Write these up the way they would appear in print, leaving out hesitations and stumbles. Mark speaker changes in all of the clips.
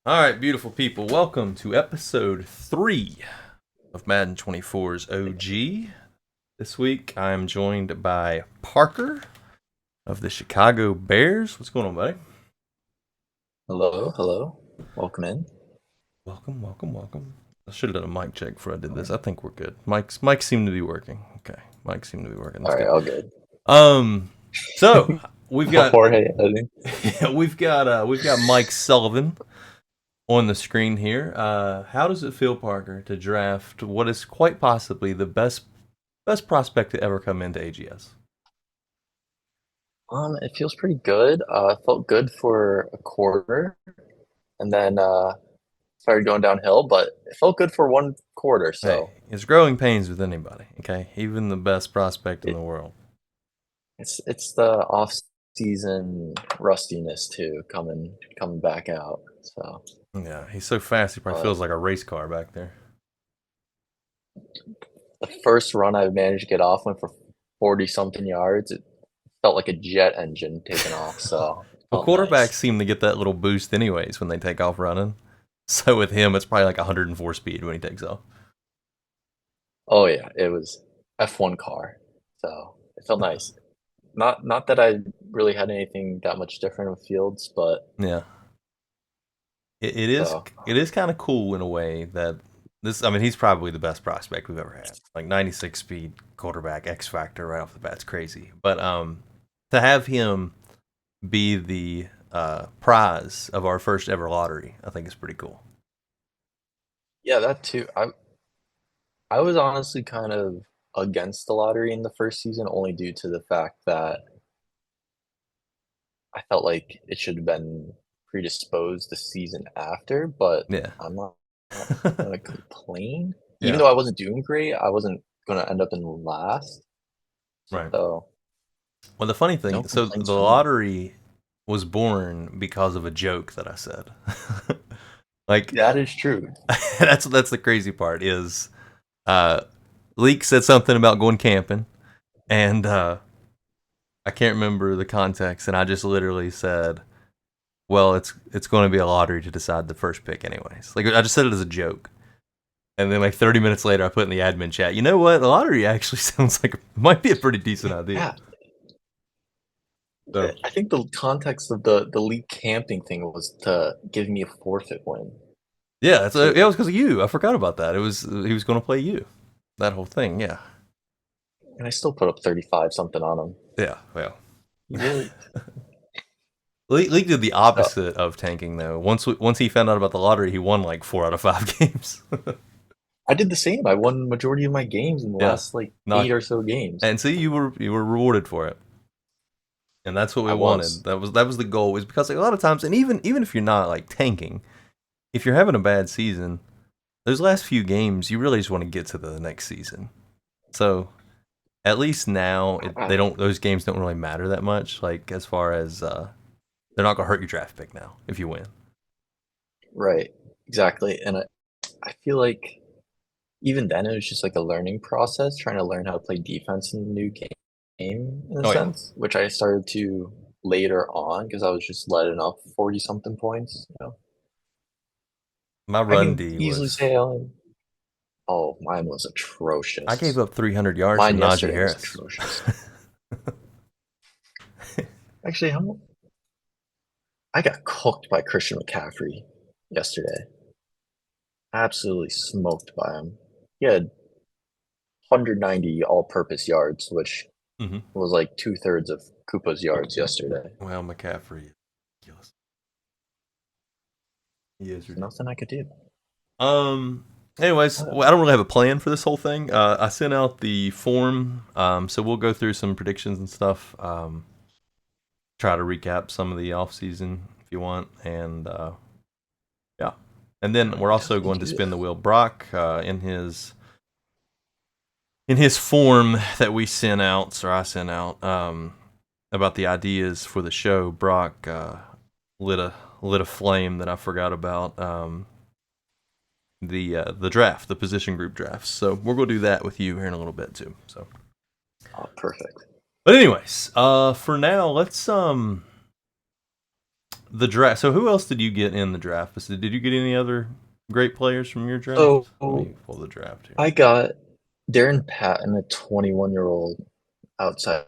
Speaker 1: All right, beautiful people. Welcome to episode 3 of Madden 24's OG. This week, I am joined by Parker of the Chicago Bears. What's going on, buddy?
Speaker 2: Hello, hello. Welcome in.
Speaker 1: Welcome, welcome, welcome. I should have done a mic check before I did this. I think we're good. Mics seem to be working. Okay, mics seem to be working. That's
Speaker 2: All right,
Speaker 1: good.
Speaker 2: all good.
Speaker 1: Um, so we've
Speaker 2: No
Speaker 1: got
Speaker 2: Jorge editing.
Speaker 1: we've got Mike Sullivan on the screen here. How does it feel, Parker, to draft what is quite possibly the best prospect to ever come into AGS?
Speaker 2: It feels pretty good. It felt good for a quarter, and then started going downhill, but it felt good for one quarter.
Speaker 1: Hey,
Speaker 2: So
Speaker 1: it's growing pains with anybody. Okay, even the best prospect in
Speaker 2: it,
Speaker 1: the world.
Speaker 2: it's the off season rustiness too coming back out. So,
Speaker 1: Yeah, he's so fast. He probably
Speaker 2: but
Speaker 1: feels like a race car back there.
Speaker 2: the first run I managed to get off went for 40 something yards. It felt like a jet engine taking off. So it
Speaker 1: Well,
Speaker 2: felt nice.
Speaker 1: quarterbacks seem to get that little boost anyways when they take off running. So with him, it's probably like 104 speed when he takes off.
Speaker 2: Oh yeah, it was F1 car, so it felt nice. Not that I really had anything that much different with Fields, but
Speaker 1: Yeah, it is
Speaker 2: so
Speaker 1: it is kind of cool in a way that this. I mean, he's probably the best prospect we've ever had. Like 96 speed quarterback, X factor right off the bat. It's crazy. But to have him be the prize of our first ever lottery, I think is pretty cool.
Speaker 2: yeah, that too. I was honestly kind of against the lottery in the first season only due to the fact that I felt like it should have been predisposed the season after, but
Speaker 1: Yeah,
Speaker 2: I'm not gonna complain. Even
Speaker 1: yeah,
Speaker 2: though I wasn't doing great, I wasn't gonna end up in last,
Speaker 1: right.
Speaker 2: so
Speaker 1: Well, the funny
Speaker 2: no
Speaker 1: thing, so
Speaker 2: complaints
Speaker 1: the
Speaker 2: for me.
Speaker 1: lottery was born because of a joke that I said. Like
Speaker 2: That is true.
Speaker 1: that's the crazy part is uh Leak said something about going camping and I can't remember the context, and I just literally said, "Well, it's going to be a lottery to decide the first pick, anyways." Like I just said it as a joke, and then like 30 minutes later, I put in the admin chat, "You know what? The lottery actually sounds like it might be a pretty decent idea."
Speaker 2: Yeah,
Speaker 1: So
Speaker 2: I think the context of the league camping thing was to give me a forfeit win
Speaker 1: yeah, it
Speaker 2: too,
Speaker 1: was because of you. I forgot about that. It was he was going to play you. That whole thing, yeah,
Speaker 2: and I still put up 35 something on him.
Speaker 1: yeah. Well,
Speaker 2: He really
Speaker 1: Leak did the
Speaker 2: so
Speaker 1: opposite of tanking though. Once he found out about the lottery, he won like 4 out of 5 games.
Speaker 2: I did the same. I won majority of my games in the
Speaker 1: Yeah,
Speaker 2: last like eight
Speaker 1: knock.
Speaker 2: or so games.
Speaker 1: And see, you were rewarded for it. And that's what we
Speaker 2: I
Speaker 1: wanted.
Speaker 2: was
Speaker 1: That was the goal. Was because like, a lot of times, and even if you're not like tanking, if you're having a bad season, those last few games, you really just want to get to the next season. So at least now, they
Speaker 2: I,
Speaker 1: don't. Those games don't really matter that much. Like as far as they're not gonna hurt your draft pick now if you win.
Speaker 2: right, exactly. And I feel like even then it was just like a learning process, trying to learn how to play defense in the new game in a
Speaker 1: Oh yeah,
Speaker 2: sense, which I started to later on because I was just letting up 40 something points.
Speaker 1: my
Speaker 2: I
Speaker 1: run
Speaker 2: can
Speaker 1: D
Speaker 2: easily
Speaker 1: was.
Speaker 2: say oh, mine was
Speaker 1: I gave
Speaker 2: atrocious.
Speaker 1: up 300 yards to
Speaker 2: Mine
Speaker 1: Najee
Speaker 2: yesterday was
Speaker 1: Harris.
Speaker 2: atrocious. Actually, I got cooked by Christian McCaffrey yesterday. Absolutely smoked by him. He had 190 all-purpose yards, which
Speaker 1: hmm
Speaker 2: was like two-thirds of Koopa's yards yesterday.
Speaker 1: Well, McCaffrey is ridiculous. He is
Speaker 2: There's
Speaker 1: ridiculous.
Speaker 2: nothing I could do.
Speaker 1: Um. Anyways,
Speaker 2: Uh,
Speaker 1: well, I don't really have a plan for this whole thing. I sent out the form, so we'll go through some predictions and stuff. Try to recap some of the off season if you want, and yeah. And
Speaker 2: I
Speaker 1: then
Speaker 2: would
Speaker 1: we're also
Speaker 2: definitely
Speaker 1: going to
Speaker 2: do
Speaker 1: spin the
Speaker 2: that.
Speaker 1: wheel. Brock in his form that we sent out, or I sent out, about the ideas for the show. Brock lit a lit a flame that I forgot about. The draft, the position group drafts. So we're gonna do that with you here in a little bit too. So,
Speaker 2: Oh, perfect.
Speaker 1: but anyways, for now, the draft. So who else did you get in the draft? Did you get any other great players from your
Speaker 2: So
Speaker 1: draft? Let me pull the draft here.
Speaker 2: I got Darren Patton, a 21-year-old outside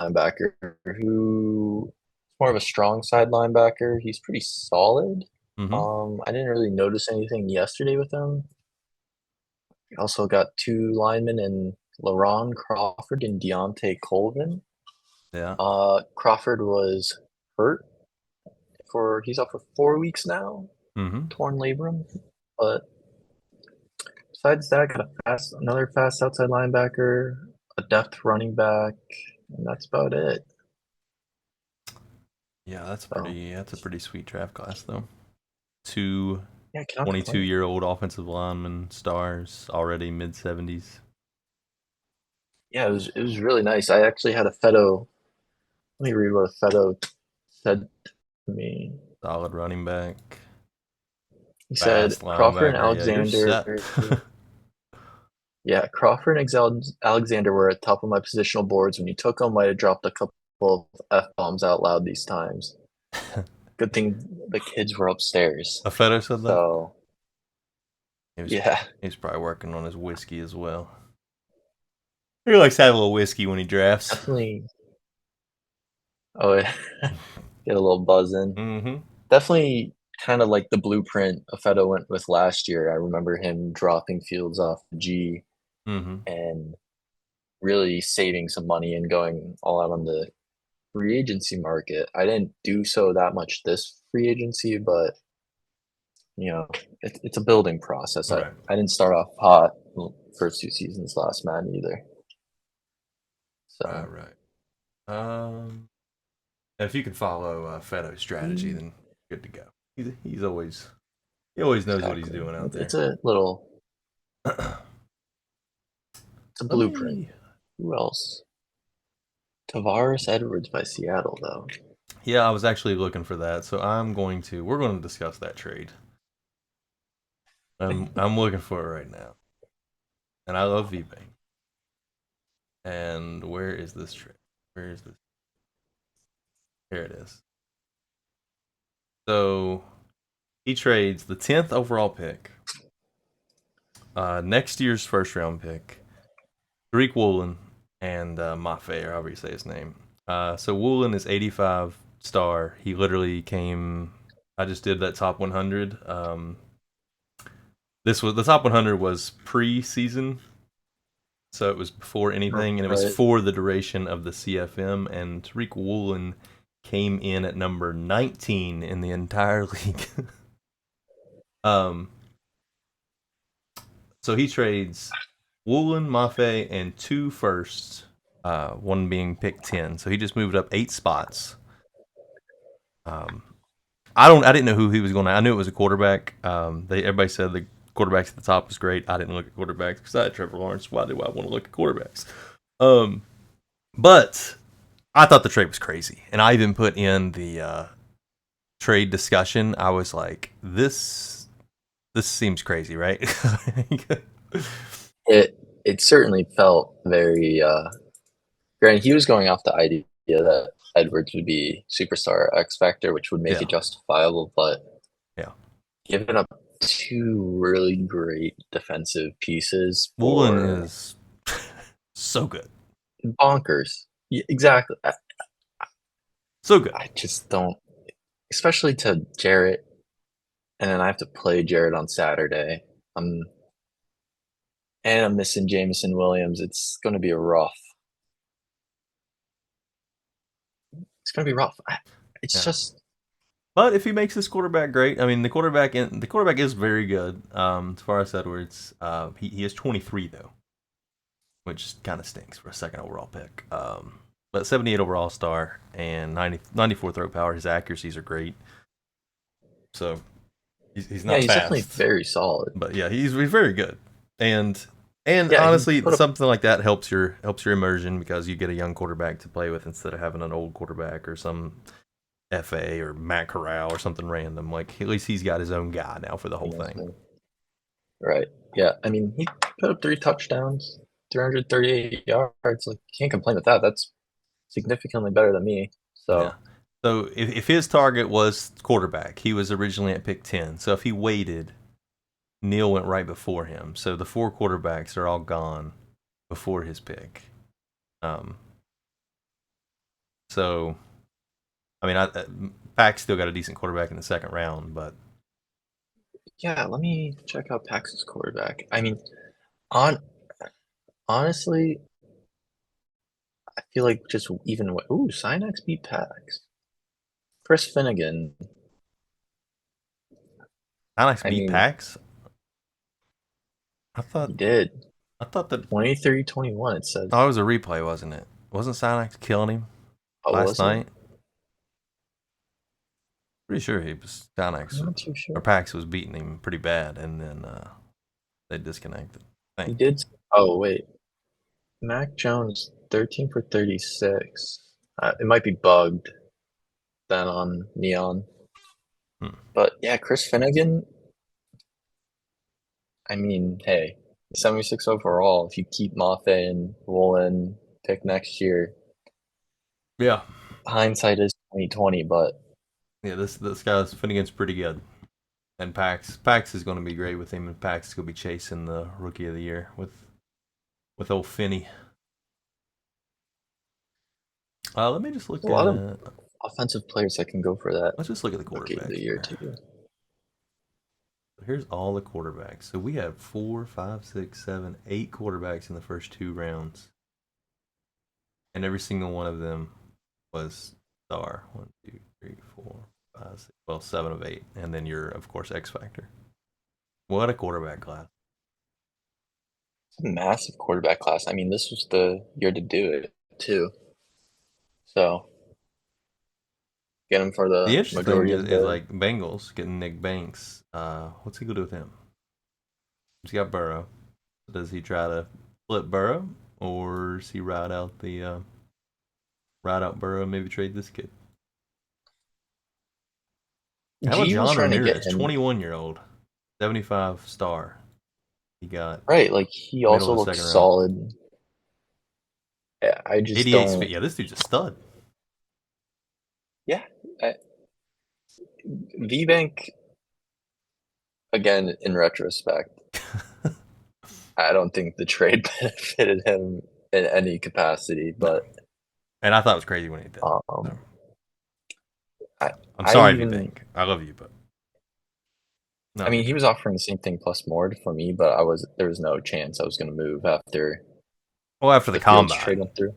Speaker 2: linebacker who more of a strong side linebacker. He's pretty solid.
Speaker 1: Mm-hmm.
Speaker 2: I didn't really notice anything yesterday with him. We also got two linemen in LaRon Crawford and Deontay Colvin.
Speaker 1: Yeah.
Speaker 2: Crawford was hurt he's out for 4 weeks now,
Speaker 1: Mm-hmm.
Speaker 2: torn labrum. But besides that, I got another fast outside linebacker, a depth running back, and that's about it.
Speaker 1: Yeah,
Speaker 2: So
Speaker 1: that's a pretty sweet draft class though. Two
Speaker 2: yeah, I cannot
Speaker 1: 22
Speaker 2: complain.
Speaker 1: year old offensive lineman stars already mid 70s.
Speaker 2: Yeah, it was really nice. I actually had a Fedo. Let me read what a Fedo said to me.
Speaker 1: Solid running back.
Speaker 2: He said
Speaker 1: Fast
Speaker 2: Crawford and
Speaker 1: linebacker. Yeah, you're set.
Speaker 2: Alexander. Yeah, Crawford and Alexander were at top of my positional boards. When you took them, might have dropped a couple of f bombs out loud these times. Good thing the kids were upstairs.
Speaker 1: A Fedo said that?
Speaker 2: So
Speaker 1: He was
Speaker 2: yeah,
Speaker 1: he's probably working on his whiskey as well. He likes to have a little whiskey when he drafts.
Speaker 2: definitely. Oh, yeah. Get a little buzz in.
Speaker 1: Mm-hmm.
Speaker 2: Definitely kind of like the blueprint Fedo went with last year. I remember him dropping Fields off the G
Speaker 1: Mm-hmm.
Speaker 2: and really saving some money and going all out on the free agency market. I didn't do so that much this free agency, but it's a building process. I,
Speaker 1: Right.
Speaker 2: I didn't start off hot first 2 seasons last man either.
Speaker 1: Right,
Speaker 2: So
Speaker 1: right. If you can follow Fedo's strategy, then good to go. He always knows what he's
Speaker 2: exactly,
Speaker 1: doing out
Speaker 2: it's
Speaker 1: there.
Speaker 2: a little it's a
Speaker 1: Let
Speaker 2: blueprint.
Speaker 1: me.
Speaker 2: Who else? Tavares Edwards by Seattle, though.
Speaker 1: Yeah, I was actually looking for that, so we're going to discuss that trade. I'm looking for it right now, and I love VBank. And where is this trade? Where is this? Here it is. So he trades the 10th overall pick, next year's first round pick, Tariq Woolen, and Mafe, or however you say his name. So Woolen is 85 star. He literally came. I just did that top 100. This was the top 100 was pre-season, so it was before anything, and it was
Speaker 2: Right.
Speaker 1: for the duration of the CFM. And Tariq Woolen came in at number 19 in the entire league. um, so he trades Woolen, Mafe, and two firsts, one being pick 10. So he just moved up 8 spots. Um, I didn't know who he was going to. I knew it was a quarterback. Everybody said the quarterbacks at the top was great. I didn't look at quarterbacks because I had Trevor Lawrence. Why do I want to look at quarterbacks? Um, but I thought the trade was crazy, and I even put in the trade discussion. I was like, this seems crazy, right?
Speaker 2: It certainly felt very. Granted, he was going off the idea that Edwards would be superstar X Factor, which would make
Speaker 1: Yeah,
Speaker 2: it justifiable, but
Speaker 1: yeah.
Speaker 2: giving up two really great defensive pieces
Speaker 1: Woolen
Speaker 2: for
Speaker 1: is so good,
Speaker 2: bonkers. Exactly.
Speaker 1: so good.
Speaker 2: I just don't, especially to Jarrett, and then I have to play Jarrett on Saturday. I'm and I'm missing Jameson Williams. It's going to be a rough. It's going to be rough. It's
Speaker 1: Yeah.
Speaker 2: just
Speaker 1: But if he makes his quarterback great, I mean the quarterback is very good. As far as Edwards, he is 23 though, which kind of stinks for a second overall pick. But 78 overall star and 94 throw power. His accuracies are great. So he's
Speaker 2: yeah,
Speaker 1: not
Speaker 2: he's definitely
Speaker 1: fast,
Speaker 2: very solid.
Speaker 1: but yeah, he's very good. And
Speaker 2: Yeah, he
Speaker 1: honestly,
Speaker 2: put up.
Speaker 1: something like that helps your immersion because you get a young quarterback to play with instead of having an old quarterback or some FA or Matt Corral or something random. Like at least he's got his own guy now for the whole thing.
Speaker 2: Right. Yeah. I mean, he put up 3 touchdowns, 338 yards. Like, can't complain with that. That's significantly better than me.
Speaker 1: Yeah.
Speaker 2: So
Speaker 1: So if his target was quarterback, he was originally at pick 10. So if he waited, Neil went right before him. So the four quarterbacks are all gone before his pick. Um, so I mean, Pack still got a decent quarterback in the second round, but
Speaker 2: Yeah, let me check out Pax's quarterback. I mean, on honestly, I feel like just even ooh, Sinex beat Pax. Chris Finnegan.
Speaker 1: Alex
Speaker 2: I
Speaker 1: beat
Speaker 2: mean,
Speaker 1: Pax. I thought
Speaker 2: he did.
Speaker 1: I thought that
Speaker 2: 23-21, it says.
Speaker 1: oh, it was a replay, wasn't it? Wasn't Silex killing him
Speaker 2: Oh,
Speaker 1: last
Speaker 2: was it?
Speaker 1: night? Pretty sure he was
Speaker 2: I'm
Speaker 1: Silex
Speaker 2: not too
Speaker 1: or
Speaker 2: sure.
Speaker 1: Pax was beating him pretty bad, and then they disconnected. I
Speaker 2: He
Speaker 1: think.
Speaker 2: did. Oh, wait. Mac Jones, 13 for 36. It might be bugged then on Neon.
Speaker 1: Hmm.
Speaker 2: But yeah, Chris Finnegan, I mean, hey, 76 overall. If you keep Mafe and Woolen pick next year,
Speaker 1: Yeah,
Speaker 2: hindsight is 2020, but
Speaker 1: yeah. This guy's Finnegan's pretty good, and Pax is going to be great with him, and Pax is going to be chasing the rookie of the year with old Finney. Let me just
Speaker 2: there's
Speaker 1: look
Speaker 2: a lot of
Speaker 1: at
Speaker 2: offensive players that can go for that
Speaker 1: let's just look at the
Speaker 2: rookie of
Speaker 1: quarterbacks
Speaker 2: the year
Speaker 1: here.
Speaker 2: too.
Speaker 1: Here's all the quarterbacks. So we have 4, 5, 6, 7, 8 quarterbacks in the first two rounds, and every single one of them was star. 1, 2, 3, 4, 5, 6. Well, 7 of 8, and then you're of course X Factor. What a quarterback class!
Speaker 2: It's a massive quarterback class. I mean, this was the year to do it too. So get him for
Speaker 1: The
Speaker 2: the
Speaker 1: interesting thing
Speaker 2: majority
Speaker 1: is,
Speaker 2: of
Speaker 1: is
Speaker 2: the.
Speaker 1: like Bengals getting Nick Banks. What's he gonna do with him? He's got Burrow. Does he try to flip Burrow, or does he ride out Burrow and maybe trade this kid? How about
Speaker 2: G was
Speaker 1: John
Speaker 2: trying to get
Speaker 1: Ramirez,
Speaker 2: him
Speaker 1: 21-year-old, 75 star. He got
Speaker 2: right. Like he
Speaker 1: middle
Speaker 2: also
Speaker 1: of the
Speaker 2: looks
Speaker 1: second round.
Speaker 2: solid. I just
Speaker 1: 88
Speaker 2: don't.
Speaker 1: speed. Yeah, this dude's a stud.
Speaker 2: Yeah, VBank again. In retrospect, I don't think the trade benefited him in any capacity.
Speaker 1: No.
Speaker 2: But
Speaker 1: And I thought it was crazy when he did. So,
Speaker 2: um, I
Speaker 1: I'm
Speaker 2: I
Speaker 1: sorry if you
Speaker 2: even.
Speaker 1: think. I love you, but
Speaker 2: I
Speaker 1: not a
Speaker 2: mean,
Speaker 1: big
Speaker 2: he
Speaker 1: fan.
Speaker 2: was offering the same thing plus more for me, but there was no chance I was going to move after
Speaker 1: Well, after the
Speaker 2: the Fields trade
Speaker 1: combine.
Speaker 2: went through.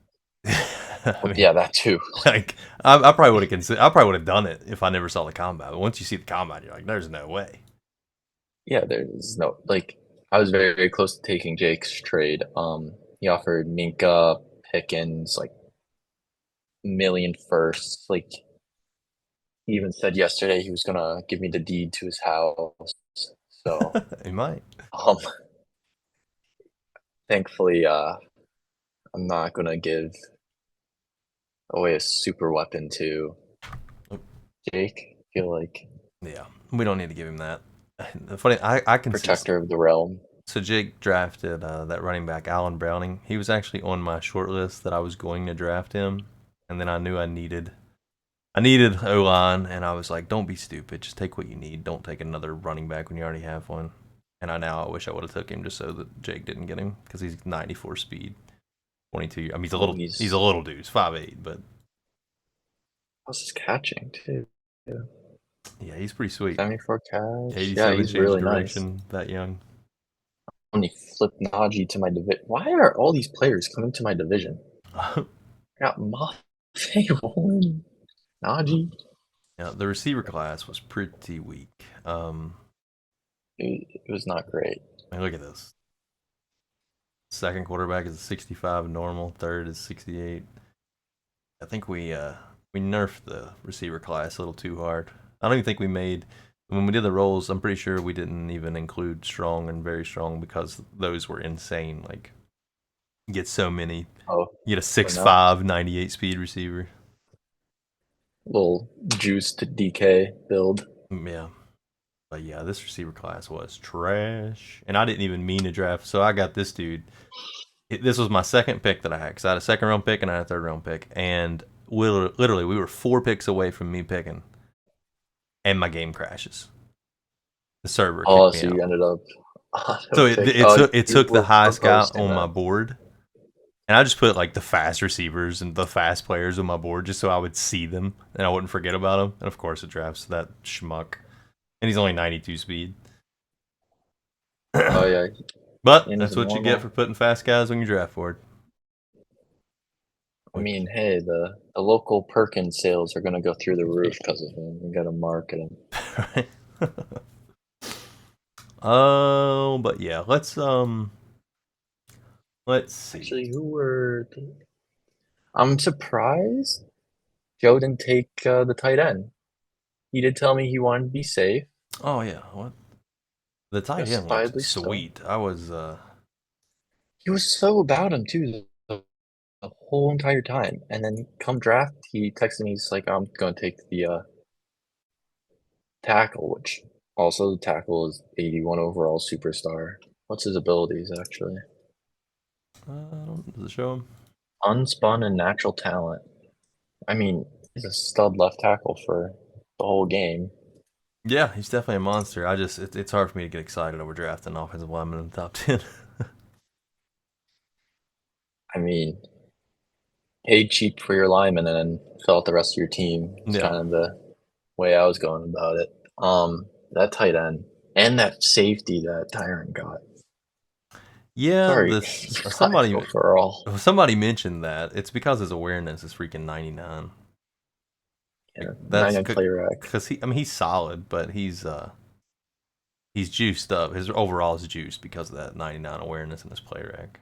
Speaker 1: I
Speaker 2: Well,
Speaker 1: mean,
Speaker 2: yeah, that too.
Speaker 1: like I probably would have considered. I probably would have done it if I never saw the combine. But once you see the combine, you're like, "There's no way."
Speaker 2: Yeah, there's no like. I was very, very close to taking Jake's trade. He offered Minka, Pickens, like million firsts. Like he even said yesterday he was gonna give me the deed to his house. So,
Speaker 1: He might.
Speaker 2: um, thankfully, I'm not gonna give away a super weapon to Jake. I feel like
Speaker 1: Yeah, we don't need to give him that. The funny, I can see.
Speaker 2: protector of the realm.
Speaker 1: So Jake drafted that running back, Allen Browning. He was actually on my short list that I was going to draft him, and then I knew I needed O line, and I was like, don't be stupid. Just take what you need. Don't take another running back when you already have one. And I wish I would have took him just so that Jake didn't get him because he's 94 speed, 22. I mean,
Speaker 2: Oh,
Speaker 1: he's a little dude. He's 5'8", but
Speaker 2: how's his catching too? Yeah.
Speaker 1: yeah, he's pretty sweet.
Speaker 2: 74 catch. Yeah,
Speaker 1: 87
Speaker 2: he's
Speaker 1: change of
Speaker 2: really nice.
Speaker 1: direction that young.
Speaker 2: When he flipped Najee to my division. Why are all these players coming to my division? I got Mafe, Woolen, Najee.
Speaker 1: Yeah, the receiver class was pretty weak.
Speaker 2: It was not great.
Speaker 1: I mean, look at this. Second quarterback is a 65 normal. Third is 68. I think we nerfed the receiver class a little too hard. I don't even think we made when we did the rolls. I'm pretty sure we didn't even include strong and very strong because those were insane. Like you get so many.
Speaker 2: Oh,
Speaker 1: You get a
Speaker 2: we're not.
Speaker 1: 6'5", 98 speed receiver.
Speaker 2: Little juice to DK build.
Speaker 1: Yeah. But yeah, this receiver class was trash, and I didn't even mean to draft. So I got this dude. This was my second pick that I had because I had a second round pick and I had a third round pick, and literally we were 4 picks away from me picking, and my game crashes. The server
Speaker 2: Oh,
Speaker 1: kicked me
Speaker 2: so you
Speaker 1: out.
Speaker 2: ended up auto
Speaker 1: So
Speaker 2: pick.
Speaker 1: it
Speaker 2: You
Speaker 1: took the
Speaker 2: were
Speaker 1: highest guy
Speaker 2: posting
Speaker 1: on my
Speaker 2: that.
Speaker 1: board, and I just put like the fast receivers and the fast players on my board just so I would see them and I wouldn't forget about them. And of course, it drafts that schmuck, and he's only 92 speed.
Speaker 2: Oh yeah,
Speaker 1: But
Speaker 2: and he's
Speaker 1: that's
Speaker 2: a
Speaker 1: what you get for
Speaker 2: normal.
Speaker 1: putting fast guys on your draft board.
Speaker 2: I
Speaker 1: Which,
Speaker 2: mean, hey, the local Perkins sales are gonna go through the roof because of him. You gotta market him.
Speaker 1: right? Oh, but yeah, let's see.
Speaker 2: Actually, I'm surprised Joe didn't take the tight end. He did tell me he wanted to be safe,
Speaker 1: Oh yeah, what the tight end looked
Speaker 2: justifiably so.
Speaker 1: sweet. I was
Speaker 2: He was so about him too the whole entire time. And then come draft, he texted me. He's like, "I'm going to take the tackle," which also the tackle is 81 overall superstar. What's his abilities actually?
Speaker 1: does it show him?
Speaker 2: Unspun and natural talent. I mean, he's a stud left tackle for the whole game.
Speaker 1: Yeah, he's definitely a monster. It's hard for me to get excited over drafting an offensive lineman in the top 10.
Speaker 2: I mean, paid cheap for your lineman and then fill out the rest of your team. It's
Speaker 1: Yeah.
Speaker 2: kind of the way I was going about it. That tight end and that safety that Tyron got.
Speaker 1: Yeah,
Speaker 2: Sorry,
Speaker 1: this
Speaker 2: 85 overall.
Speaker 1: somebody mentioned that. It's because his awareness is freaking 99. Like
Speaker 2: Yeah,
Speaker 1: that's
Speaker 2: 99 player rack.
Speaker 1: cuz he's solid, but he's juiced up. His overall is juiced because of that 99 awareness in his play rack.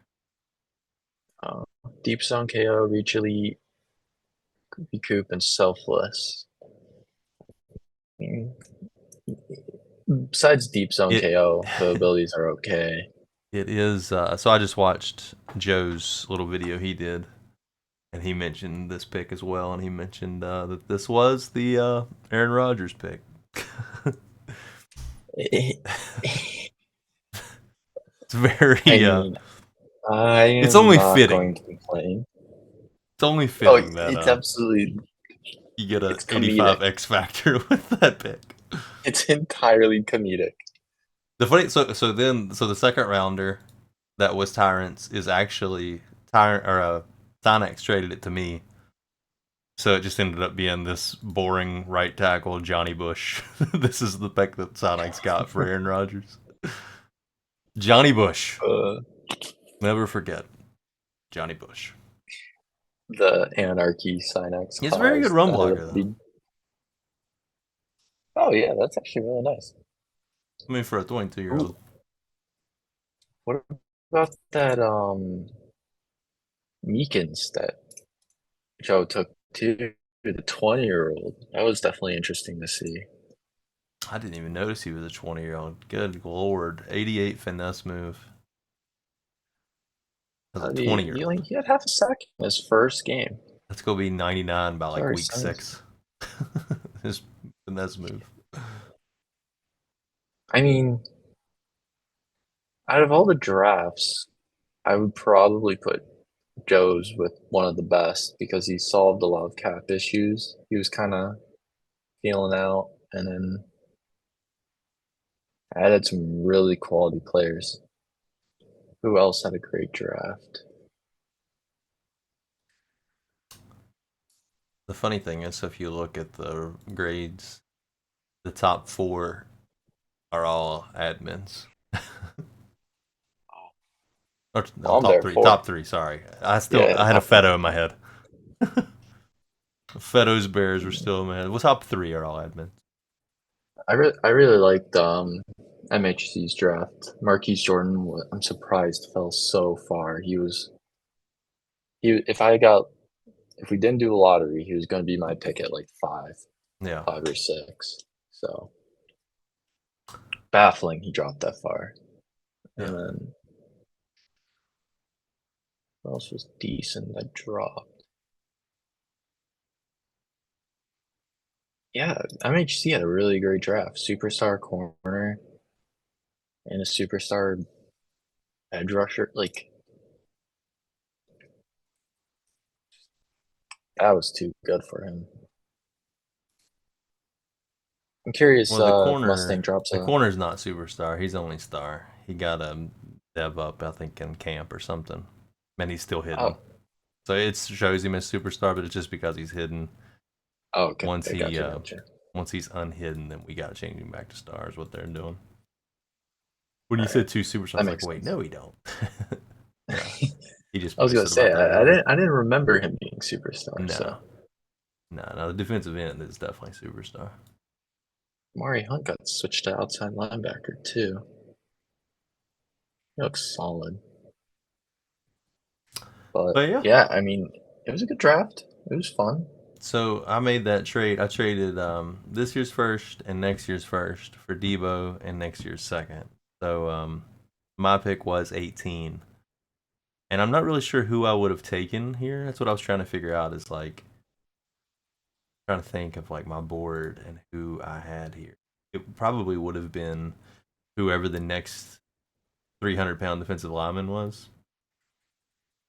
Speaker 2: Uh, Deep zone KO, reach elite, recoup, and selfless. Mm, Besides deep zone
Speaker 1: It
Speaker 2: KO, the abilities are okay.
Speaker 1: it is so I just watched Joe's little video he did, and he mentioned this pick as well, and he mentioned that this was the Aaron Rodgers pick. It's
Speaker 2: I
Speaker 1: very
Speaker 2: mean, I
Speaker 1: it's
Speaker 2: am
Speaker 1: only
Speaker 2: not
Speaker 1: fitting.
Speaker 2: going to complain.
Speaker 1: It's only
Speaker 2: Oh,
Speaker 1: fitting that
Speaker 2: it's absolutely,
Speaker 1: you get a
Speaker 2: it's
Speaker 1: 85
Speaker 2: comedic.
Speaker 1: X factor with that pick.
Speaker 2: It's entirely comedic.
Speaker 1: The funny so the second rounder that was Tyrant's is actually Tyrant or Dynex traded it to me. So it just ended up being this boring right tackle Johnny Bush. This is the pick that Sonics got for Aaron Rodgers. Johnny Bush.
Speaker 2: Uh,
Speaker 1: Never forget Johnny Bush.
Speaker 2: the Anarchy Sinex
Speaker 1: He's a very good
Speaker 2: cause
Speaker 1: run
Speaker 2: ended
Speaker 1: blocker
Speaker 2: up
Speaker 1: though.
Speaker 2: being. Oh yeah, that's actually really nice.
Speaker 1: I mean for a 22-year
Speaker 2: Ooh,
Speaker 1: old.
Speaker 2: what about that Meekins that Joe took to the 20-year-old? That was definitely interesting to see.
Speaker 1: I didn't even notice he was a 20-year-old. Good lord. 88 finesse move as a
Speaker 2: I mean,
Speaker 1: 20-year-old.
Speaker 2: he had half a sack in his first game.
Speaker 1: Let's go be 99 by like
Speaker 2: Sorry,
Speaker 1: week
Speaker 2: son.
Speaker 1: 6. His finesse move.
Speaker 2: I mean, out of all the drafts, I would probably put Joe's with one of the best because he solved a lot of cap issues. He was kind of feeling out and then added some really quality players. Who else had a great draft?
Speaker 1: The funny thing is, if you look at the grades, the top 4 are all admins. Or no,
Speaker 2: Well, I'm
Speaker 1: top
Speaker 2: there
Speaker 1: three.
Speaker 2: for.
Speaker 1: Top 3, sorry.
Speaker 2: Yeah,
Speaker 1: I had a
Speaker 2: top three.
Speaker 1: Feto in my head. Feto's Bears were still in my head. Well, top 3 are all admins.
Speaker 2: I really liked MHC's draft. Marquise Jordan, I'm surprised fell so far. He if we didn't do the lottery, he was going to be my pick at like
Speaker 1: Yeah.
Speaker 2: 5 or 6. So baffling he dropped that far.
Speaker 1: Yeah.
Speaker 2: And then what else was decent that dropped? Yeah, MHC had a really great draft. Superstar corner and a superstar edge rusher. Like That was too good for him. I'm curious
Speaker 1: Well, the
Speaker 2: if Mustang
Speaker 1: corner,
Speaker 2: drops
Speaker 1: the
Speaker 2: a.
Speaker 1: corner's not superstar. He's only star. He got a dev up, I think, in camp or something, and he's still hidden.
Speaker 2: Oh,
Speaker 1: So it shows him as superstar, but it's just because he's hidden.
Speaker 2: oh, okay.
Speaker 1: Once he
Speaker 2: Gotcha, gotcha.
Speaker 1: once he's unhidden, then we gotta change him back to stars. What they're doing. When
Speaker 2: All
Speaker 1: you
Speaker 2: right,
Speaker 1: said two superstars, I
Speaker 2: that
Speaker 1: was like,
Speaker 2: makes
Speaker 1: wait,
Speaker 2: sense.
Speaker 1: no, we don't. No, he just
Speaker 2: I was gonna
Speaker 1: posted
Speaker 2: say
Speaker 1: about that
Speaker 2: I
Speaker 1: earlier.
Speaker 2: didn't remember him being superstar.
Speaker 1: No,
Speaker 2: So
Speaker 1: no, the defensive end is definitely superstar.
Speaker 2: Mari Hunt got switched to outside linebacker too. He looks solid. But
Speaker 1: But yeah,
Speaker 2: yeah, I mean, it was a good draft. It was fun.
Speaker 1: so I made that trade. I traded this year's first and next year's first for Debo and next year's second. So my pick was 18, and I'm not really sure who I would have taken here. That's what I was trying to figure out. Is like trying to think of like my board and who I had here. It probably would have been whoever the next 300-pound defensive lineman was.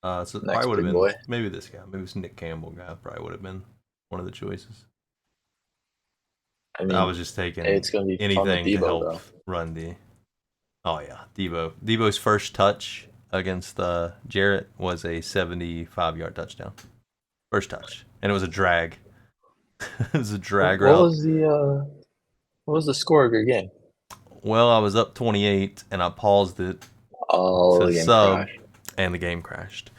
Speaker 1: So it probably
Speaker 2: Next
Speaker 1: would have
Speaker 2: big
Speaker 1: been
Speaker 2: boy.
Speaker 1: maybe this guy, maybe this Nick Campbell guy. Probably would have been one of the choices.
Speaker 2: I
Speaker 1: I
Speaker 2: mean,
Speaker 1: was just
Speaker 2: hey,
Speaker 1: taking
Speaker 2: it's gonna be fun with
Speaker 1: anything to
Speaker 2: Debo
Speaker 1: help
Speaker 2: though.
Speaker 1: run the. Oh yeah, Debo. Debo's first touch against Jarrett was a 75-yard touchdown. First touch, and it was a drag. It was a drag
Speaker 2: What
Speaker 1: route.
Speaker 2: was the what was the score of your game?
Speaker 1: Well, I was up 28, and I paused it
Speaker 2: Oh,
Speaker 1: to
Speaker 2: the game
Speaker 1: sub,
Speaker 2: crashed.
Speaker 1: and the game crashed.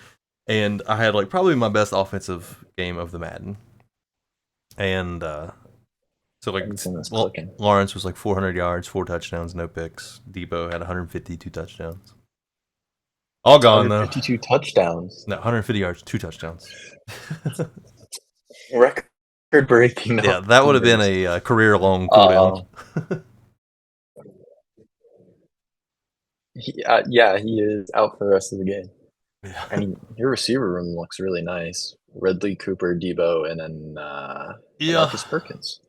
Speaker 1: And I had like probably my best offensive game of the Madden, and so like
Speaker 2: Everything was clicking.
Speaker 1: Lawrence was like 400 yards, 4 touchdowns, no picks. Debo had 152 touchdowns. All gone though.
Speaker 2: 152 touchdowns.
Speaker 1: No, 150 yards, 2 touchdowns.
Speaker 2: Record breaking
Speaker 1: Yeah, that would have been
Speaker 2: numbers.
Speaker 1: a career long cooldown.
Speaker 2: Uh, yeah, he is out for the rest of the game.
Speaker 1: Yeah.
Speaker 2: I mean, your receiver room looks really nice. Ridley, Cooper, Debo, and then
Speaker 1: Yeah.
Speaker 2: Demarcus Perkins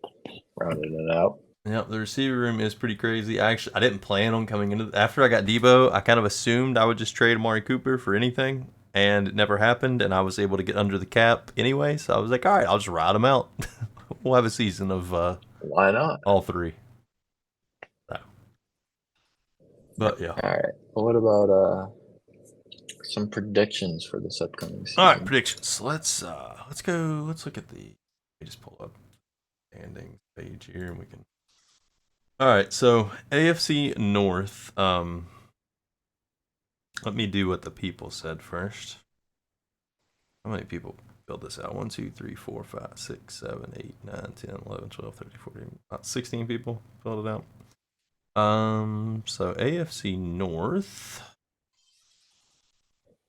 Speaker 2: rounded it out.
Speaker 1: Yep, the receiver room is pretty crazy. I didn't plan on coming into after I got Debo. I kind of assumed I would just trade Amari Cooper for anything, and it never happened. And I was able to get under the cap anyway, so I was like, all right, I'll just ride him out. We'll have a season of
Speaker 2: Why not?
Speaker 1: all three. So, but yeah.
Speaker 2: All right. Well, what about some predictions for this upcoming
Speaker 1: All right,
Speaker 2: season?
Speaker 1: predictions. Let's go. Let's look at the. Let me just pull up standings page here, and we can. All right, so AFC North. Let me do what the people said first. How many people filled this out? 1, 2, 3, 4, 5, 6, 7, 8, 9, 10, 11, 12, 13, 14. About 16 people filled it out. So AFC North.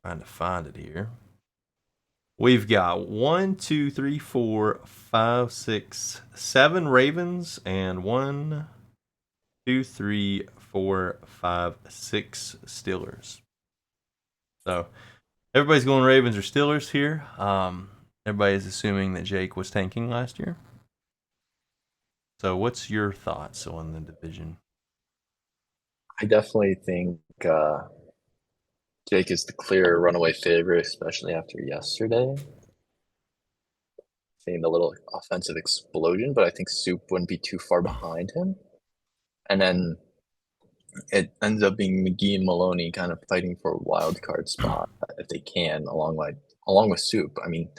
Speaker 1: Trying to find it here. We've got 1, 2, 3, 4, 5, 6, 7 Ravens and 1, 2, 3, 4, 5, 6 Steelers. So everybody's going Ravens or Steelers here. Everybody's assuming that Jake was tanking last year. So what's your thoughts on the division?
Speaker 2: I definitely think Jake is the clear runaway favorite, especially after yesterday. Seeing the little offensive explosion, but I think Soup wouldn't be too far behind him. And then it ends up being McGee and Maloney kind of fighting for a wild card spot if they can, along with Soup. I mean,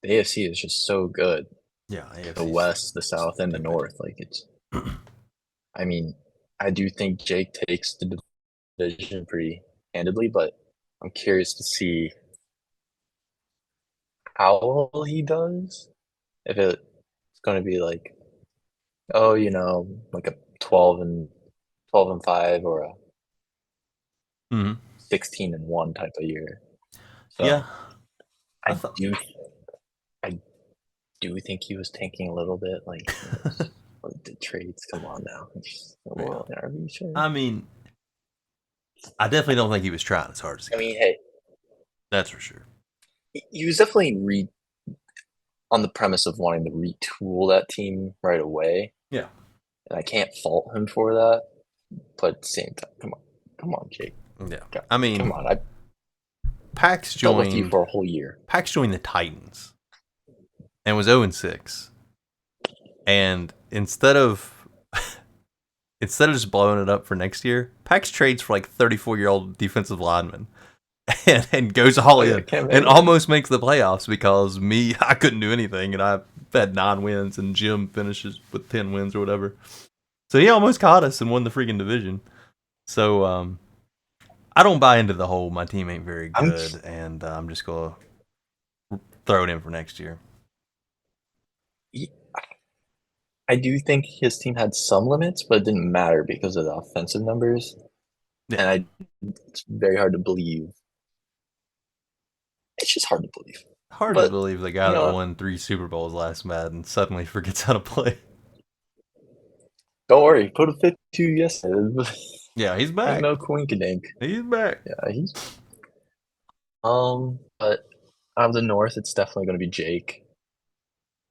Speaker 2: the AFC is just so good.
Speaker 1: Yeah,
Speaker 2: The
Speaker 1: AFC's
Speaker 2: West, the South, and the
Speaker 1: stupid.
Speaker 2: North. Like it's. I mean, I do think Jake takes the division pretty handedly, but I'm curious to see how well he does. If it's going to be like, oh, like a 12-5 or a
Speaker 1: Mm-hmm.
Speaker 2: 16-1 type of year.
Speaker 1: Yeah,
Speaker 2: So
Speaker 1: I
Speaker 2: I
Speaker 1: thought.
Speaker 2: do I do think he was tanking a little bit, like the trades. Come on now,
Speaker 1: Yeah.
Speaker 2: are we sure?
Speaker 1: I mean, I definitely don't think he was trying as hard as he
Speaker 2: I
Speaker 1: could.
Speaker 2: mean, hey,
Speaker 1: That's for sure.
Speaker 2: he was definitely on the premise of wanting to retool that team right away,
Speaker 1: Yeah.
Speaker 2: and I can't fault him for that. But at the same time, come on, Jake,
Speaker 1: Yeah.
Speaker 2: God,
Speaker 1: I
Speaker 2: come
Speaker 1: mean,
Speaker 2: on. I
Speaker 1: Pax
Speaker 2: dealt with you
Speaker 1: joined.
Speaker 2: for a whole year.
Speaker 1: Pax joined the Titans. and was 0-6. And instead of just blowing it up for next year, Pax trades for like 34-year-old defensive lineman and goes all
Speaker 2: Oh yeah,
Speaker 1: in
Speaker 2: Cam
Speaker 1: and
Speaker 2: Akers.
Speaker 1: almost makes the playoffs because I couldn't do anything and I had 9 wins and Jim finishes with 10 wins or whatever. So he almost caught us and won the freaking division. So I don't buy into the whole my team ain't very
Speaker 2: I'm
Speaker 1: good and I'm just gonna throw it in for next year.
Speaker 2: I do think his team had some limits, but it didn't matter because of the offensive numbers.
Speaker 1: Yeah,
Speaker 2: And it's very hard to believe. It's just hard to believe.
Speaker 1: hard to
Speaker 2: But
Speaker 1: believe the guy
Speaker 2: you
Speaker 1: that
Speaker 2: know,
Speaker 1: won 3 Super Bowls last Madden suddenly forgets how to play.
Speaker 2: don't worry. Put a 52 yesterday.
Speaker 1: Yeah, he's
Speaker 2: Ain't
Speaker 1: back.
Speaker 2: no coinkydink.
Speaker 1: He's back.
Speaker 2: Yeah, he's But out of the North, it's definitely going to be Jake.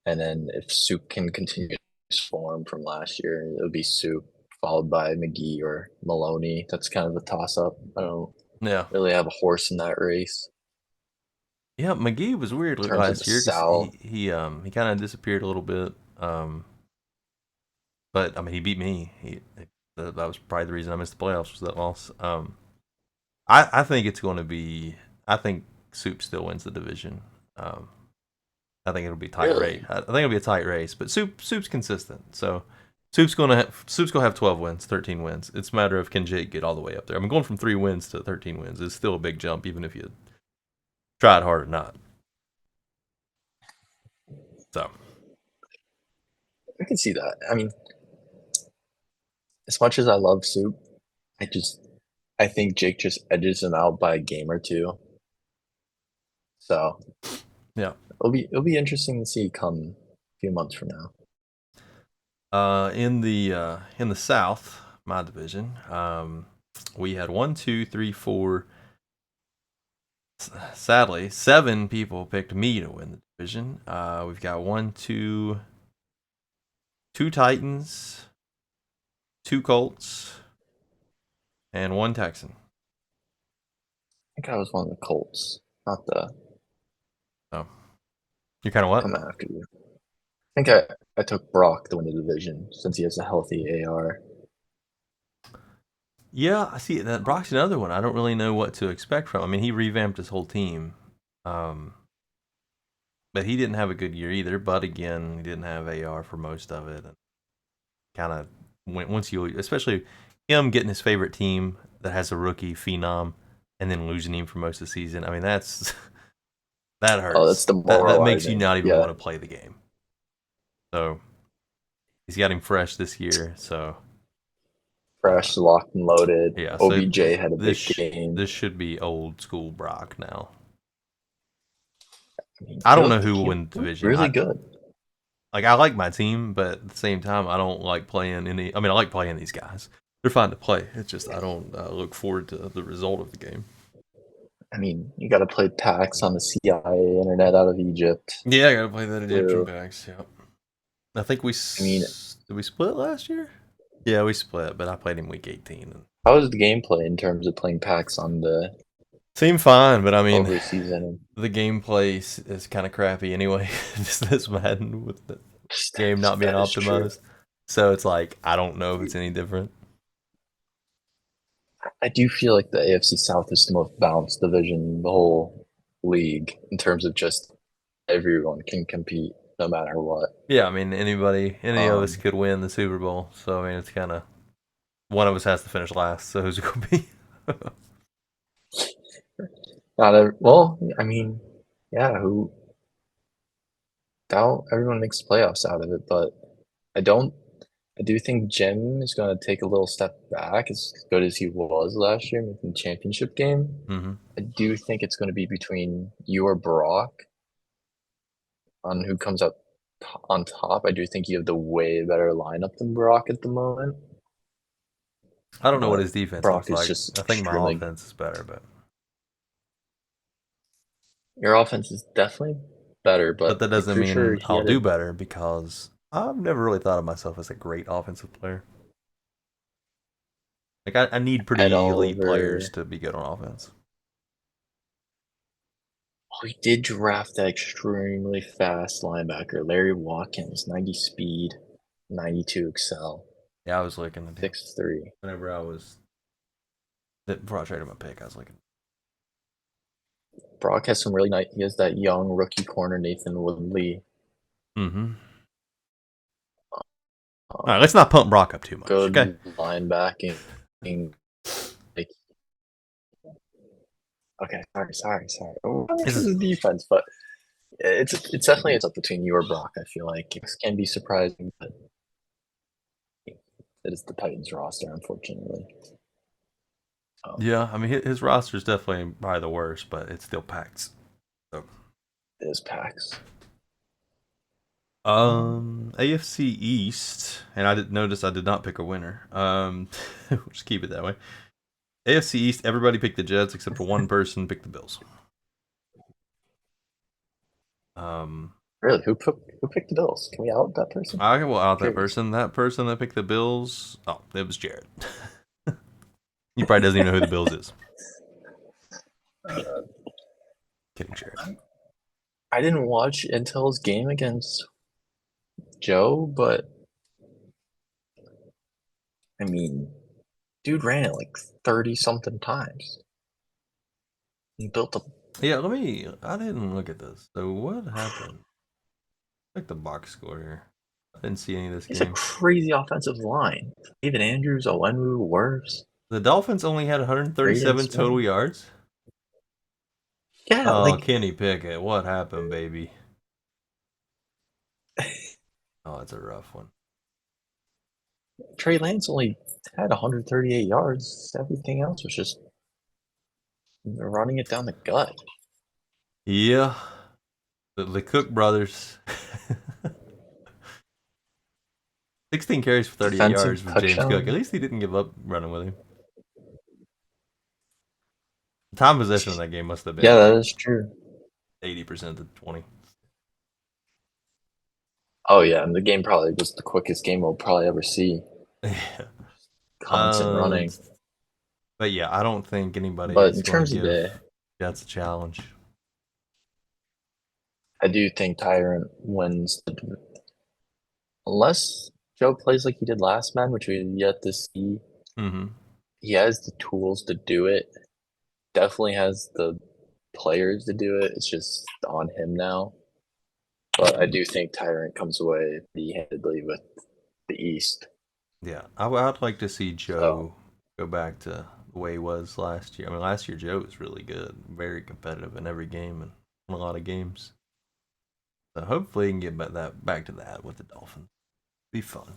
Speaker 2: And then if Soup can continue his form from last year, it'll be Soup followed by McGee or Maloney. That's kind of a toss up. I don't
Speaker 1: Yeah.
Speaker 2: really have a horse in that race
Speaker 1: Yeah, McGee was weird
Speaker 2: in terms of the
Speaker 1: last year because he
Speaker 2: South.
Speaker 1: he kind of disappeared a little bit. But I mean, he beat me. That was probably the reason I missed the playoffs was that loss. I think it's going to be. I think Soup still wins the division. Um, I think it'll be tight race.
Speaker 2: Really?
Speaker 1: I think it'll be a tight race, but Soup's consistent. So Soup's gonna have 12 wins, 13 wins. It's a matter of can Jake get all the way up there. I mean, going from 3 wins to 13 wins is still a big jump, even if you tried hard or not. So
Speaker 2: I can see that. I mean, as much as I love Soup, I just I think Jake just edges him out by a game or two. So
Speaker 1: yeah.
Speaker 2: it'll be interesting to see come a few months from now.
Speaker 1: In the South, my division, we had one, two, three, four. Sadly, 7 people picked me to win the division. We've got one, two Titans, 2 Colts, and 1 Texan.
Speaker 2: I think I was one of the Colts, not the
Speaker 1: So you're kind of what?
Speaker 2: come after you. I think I took Brock to win the division since he has a healthy AR.
Speaker 1: Yeah, I see that Brock's another one. I don't really know what to expect from. I mean, he revamped his whole team, um, but he didn't have a good year either. But again, he didn't have AR for most of it. And kind of once you, especially him getting his favorite team that has a rookie phenom, and then losing him for most of the season. I mean, that
Speaker 2: Oh, that's
Speaker 1: hurts. That makes you
Speaker 2: demoralizing.
Speaker 1: not even
Speaker 2: Yeah,
Speaker 1: want to play the game. So he's got him fresh this year. So
Speaker 2: fresh, locked and loaded.
Speaker 1: yeah, so
Speaker 2: OBJ had a big
Speaker 1: this
Speaker 2: game.
Speaker 1: this should be old school Brock now.
Speaker 2: I mean,
Speaker 1: I don't know who will
Speaker 2: he
Speaker 1: win the
Speaker 2: looked
Speaker 1: division.
Speaker 2: really good.
Speaker 1: I like my team, but at the same time, I don't like playing any. I mean, I like playing these guys. They're fine to play. It's just I don't look forward to the result of the game.
Speaker 2: I mean, you got to play PAX on the CIA internet out of Egypt.
Speaker 1: Yeah, I gotta play that Egyptian
Speaker 2: Too.
Speaker 1: packs. Yeah, I think
Speaker 2: I mean,
Speaker 1: did we split last year? Yeah, we split, but I played in week 18 and
Speaker 2: how was the gameplay in terms of playing PAX on the
Speaker 1: seemed fine. But I mean,
Speaker 2: overseas and
Speaker 1: the gameplay is kind of crappy anyway. Just this Madden with the game not being
Speaker 2: that is true.
Speaker 1: optimized. So it's like I don't know if it's any different.
Speaker 2: I do feel like the AFC South is the most balanced division in the whole league in terms of just everyone can compete no matter what.
Speaker 1: Yeah, I mean any of us
Speaker 2: Um,
Speaker 1: could win the Super Bowl. So I mean it's kind of one of us has to finish last. So who's it gonna be?
Speaker 2: not a, well, I mean, yeah, who doubt everyone makes playoffs out of it, but I don't. I do think Jim is going to take a little step back, as good as he was last year making the championship game.
Speaker 1: hmm
Speaker 2: I do think it's going to be between you or Brock on who comes up on top. I do think you have the way better lineup than Brock at the moment,
Speaker 1: I don't know what
Speaker 2: but
Speaker 1: his defense
Speaker 2: Brock
Speaker 1: looks
Speaker 2: is
Speaker 1: like.
Speaker 2: just
Speaker 1: I think my
Speaker 2: extremely.
Speaker 1: offense is better, but
Speaker 2: Your offense is definitely better,
Speaker 1: that
Speaker 2: but I'm
Speaker 1: doesn't
Speaker 2: pretty sure
Speaker 1: mean
Speaker 2: he
Speaker 1: I'll
Speaker 2: had a
Speaker 1: do better because I've never really thought of myself as a great offensive player. Like I need
Speaker 2: head
Speaker 1: pretty
Speaker 2: all
Speaker 1: elite players
Speaker 2: over.
Speaker 1: to be good on offense.
Speaker 2: We did draft that extremely fast linebacker, Larry Watkins, 90 speed, 92 excel,
Speaker 1: Yeah, I was looking at him
Speaker 2: 6'3".
Speaker 1: whenever I was before I traded my pick. I was looking.
Speaker 2: Brock has some really nice. He has that young rookie corner, Nathan Woodley.
Speaker 1: Mm-hmm. All right,
Speaker 2: Um,
Speaker 1: let's not pump Brock up too much, okay?
Speaker 2: good linebacking. Like, okay, sorry. Oh,
Speaker 1: This
Speaker 2: this
Speaker 1: is
Speaker 2: is defense, but it's definitely it's up between you or Brock. I feel like it can be surprising, but it is the Titans roster, unfortunately.
Speaker 1: yeah. I mean, his roster is definitely probably the worst, but it still packs. So.
Speaker 2: It is packs.
Speaker 1: AFC East, and I did notice I did not pick a winner. We'll just keep it that way. AFC East, everybody picked the Jets except for one person picked the Bills. Um,
Speaker 2: Really, who picked the Bills? Can we out that person?
Speaker 1: I will out that
Speaker 2: Curious.
Speaker 1: person. That person that picked the Bills, oh, it was Jared. He probably doesn't even know who the Bills is. Kidding, Jared.
Speaker 2: I didn't watch Intel's game against Joe, but I mean, dude ran it like 30 something times. He built a
Speaker 1: Yeah, I didn't look at this. So what happened? Check the box score here. I didn't see any of this
Speaker 2: It's a
Speaker 1: game.
Speaker 2: crazy offensive line. David Andrews, Owenwu, Wirfs,
Speaker 1: The Dolphins only had 137
Speaker 2: Braden
Speaker 1: total
Speaker 2: Smith.
Speaker 1: yards.
Speaker 2: Yeah,
Speaker 1: Oh,
Speaker 2: like
Speaker 1: Kenny Pickett. What happened, baby? Oh, that's a rough one.
Speaker 2: Trey Lance only had 138 yards. Everything else was just running it down the gut.
Speaker 1: Yeah. The Cook brothers. 16 carries for 38 yards
Speaker 2: Defensive
Speaker 1: with James Cook. At
Speaker 2: touchdown.
Speaker 1: least he didn't give up running with him. The time possession of that game must have
Speaker 2: Yeah,
Speaker 1: been
Speaker 2: that
Speaker 1: like
Speaker 2: is true.
Speaker 1: 80% to 20.
Speaker 2: Oh yeah, and the game probably was the quickest game we'll probably ever see.
Speaker 1: Yeah.
Speaker 2: Constant
Speaker 1: Uh,
Speaker 2: running.
Speaker 1: but yeah, I don't think anybody
Speaker 2: But
Speaker 1: is
Speaker 2: in
Speaker 1: going to
Speaker 2: terms of
Speaker 1: give
Speaker 2: the,
Speaker 1: Jets a challenge.
Speaker 2: I do think Tyrant wins the, unless Joe plays like he did last man, which we've yet to see.
Speaker 1: Mm-hmm.
Speaker 2: He has the tools to do it. Definitely has the players to do it. It's just on him now. But I do think Tyrant comes away pretty handedly with the East.
Speaker 1: Yeah, I'd like to see
Speaker 2: So
Speaker 1: Joe go back to the way he was last year. I mean, last year Joe was really good, very competitive in every game and won a lot of games. So hopefully he can get back to that with the Dolphins. Be fun.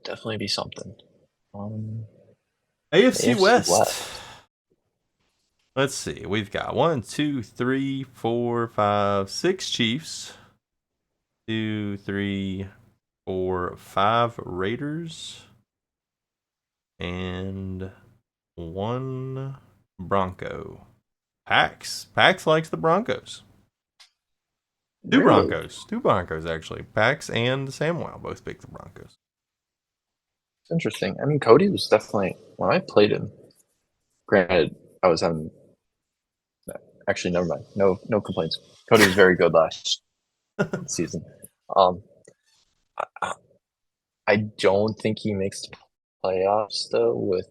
Speaker 2: definitely be something. Um,
Speaker 1: AFC
Speaker 2: AFC
Speaker 1: West.
Speaker 2: West.
Speaker 1: Let's see. We've got 1, 2, 3, 4, 5, 6 Chiefs. 2, 3, 4, 5 Raiders. And 1 Bronco. Pax likes the Broncos. Two
Speaker 2: Really?
Speaker 1: Broncos. Two Broncos, actually. Pax and Samwow both picked the Broncos.
Speaker 2: It's interesting. I mean, Cody was definitely, when I played him, granted, I was having, actually, never mind. No complaints. Cody was very good last season. Um, I, I don't think he makes the playoffs, though, with,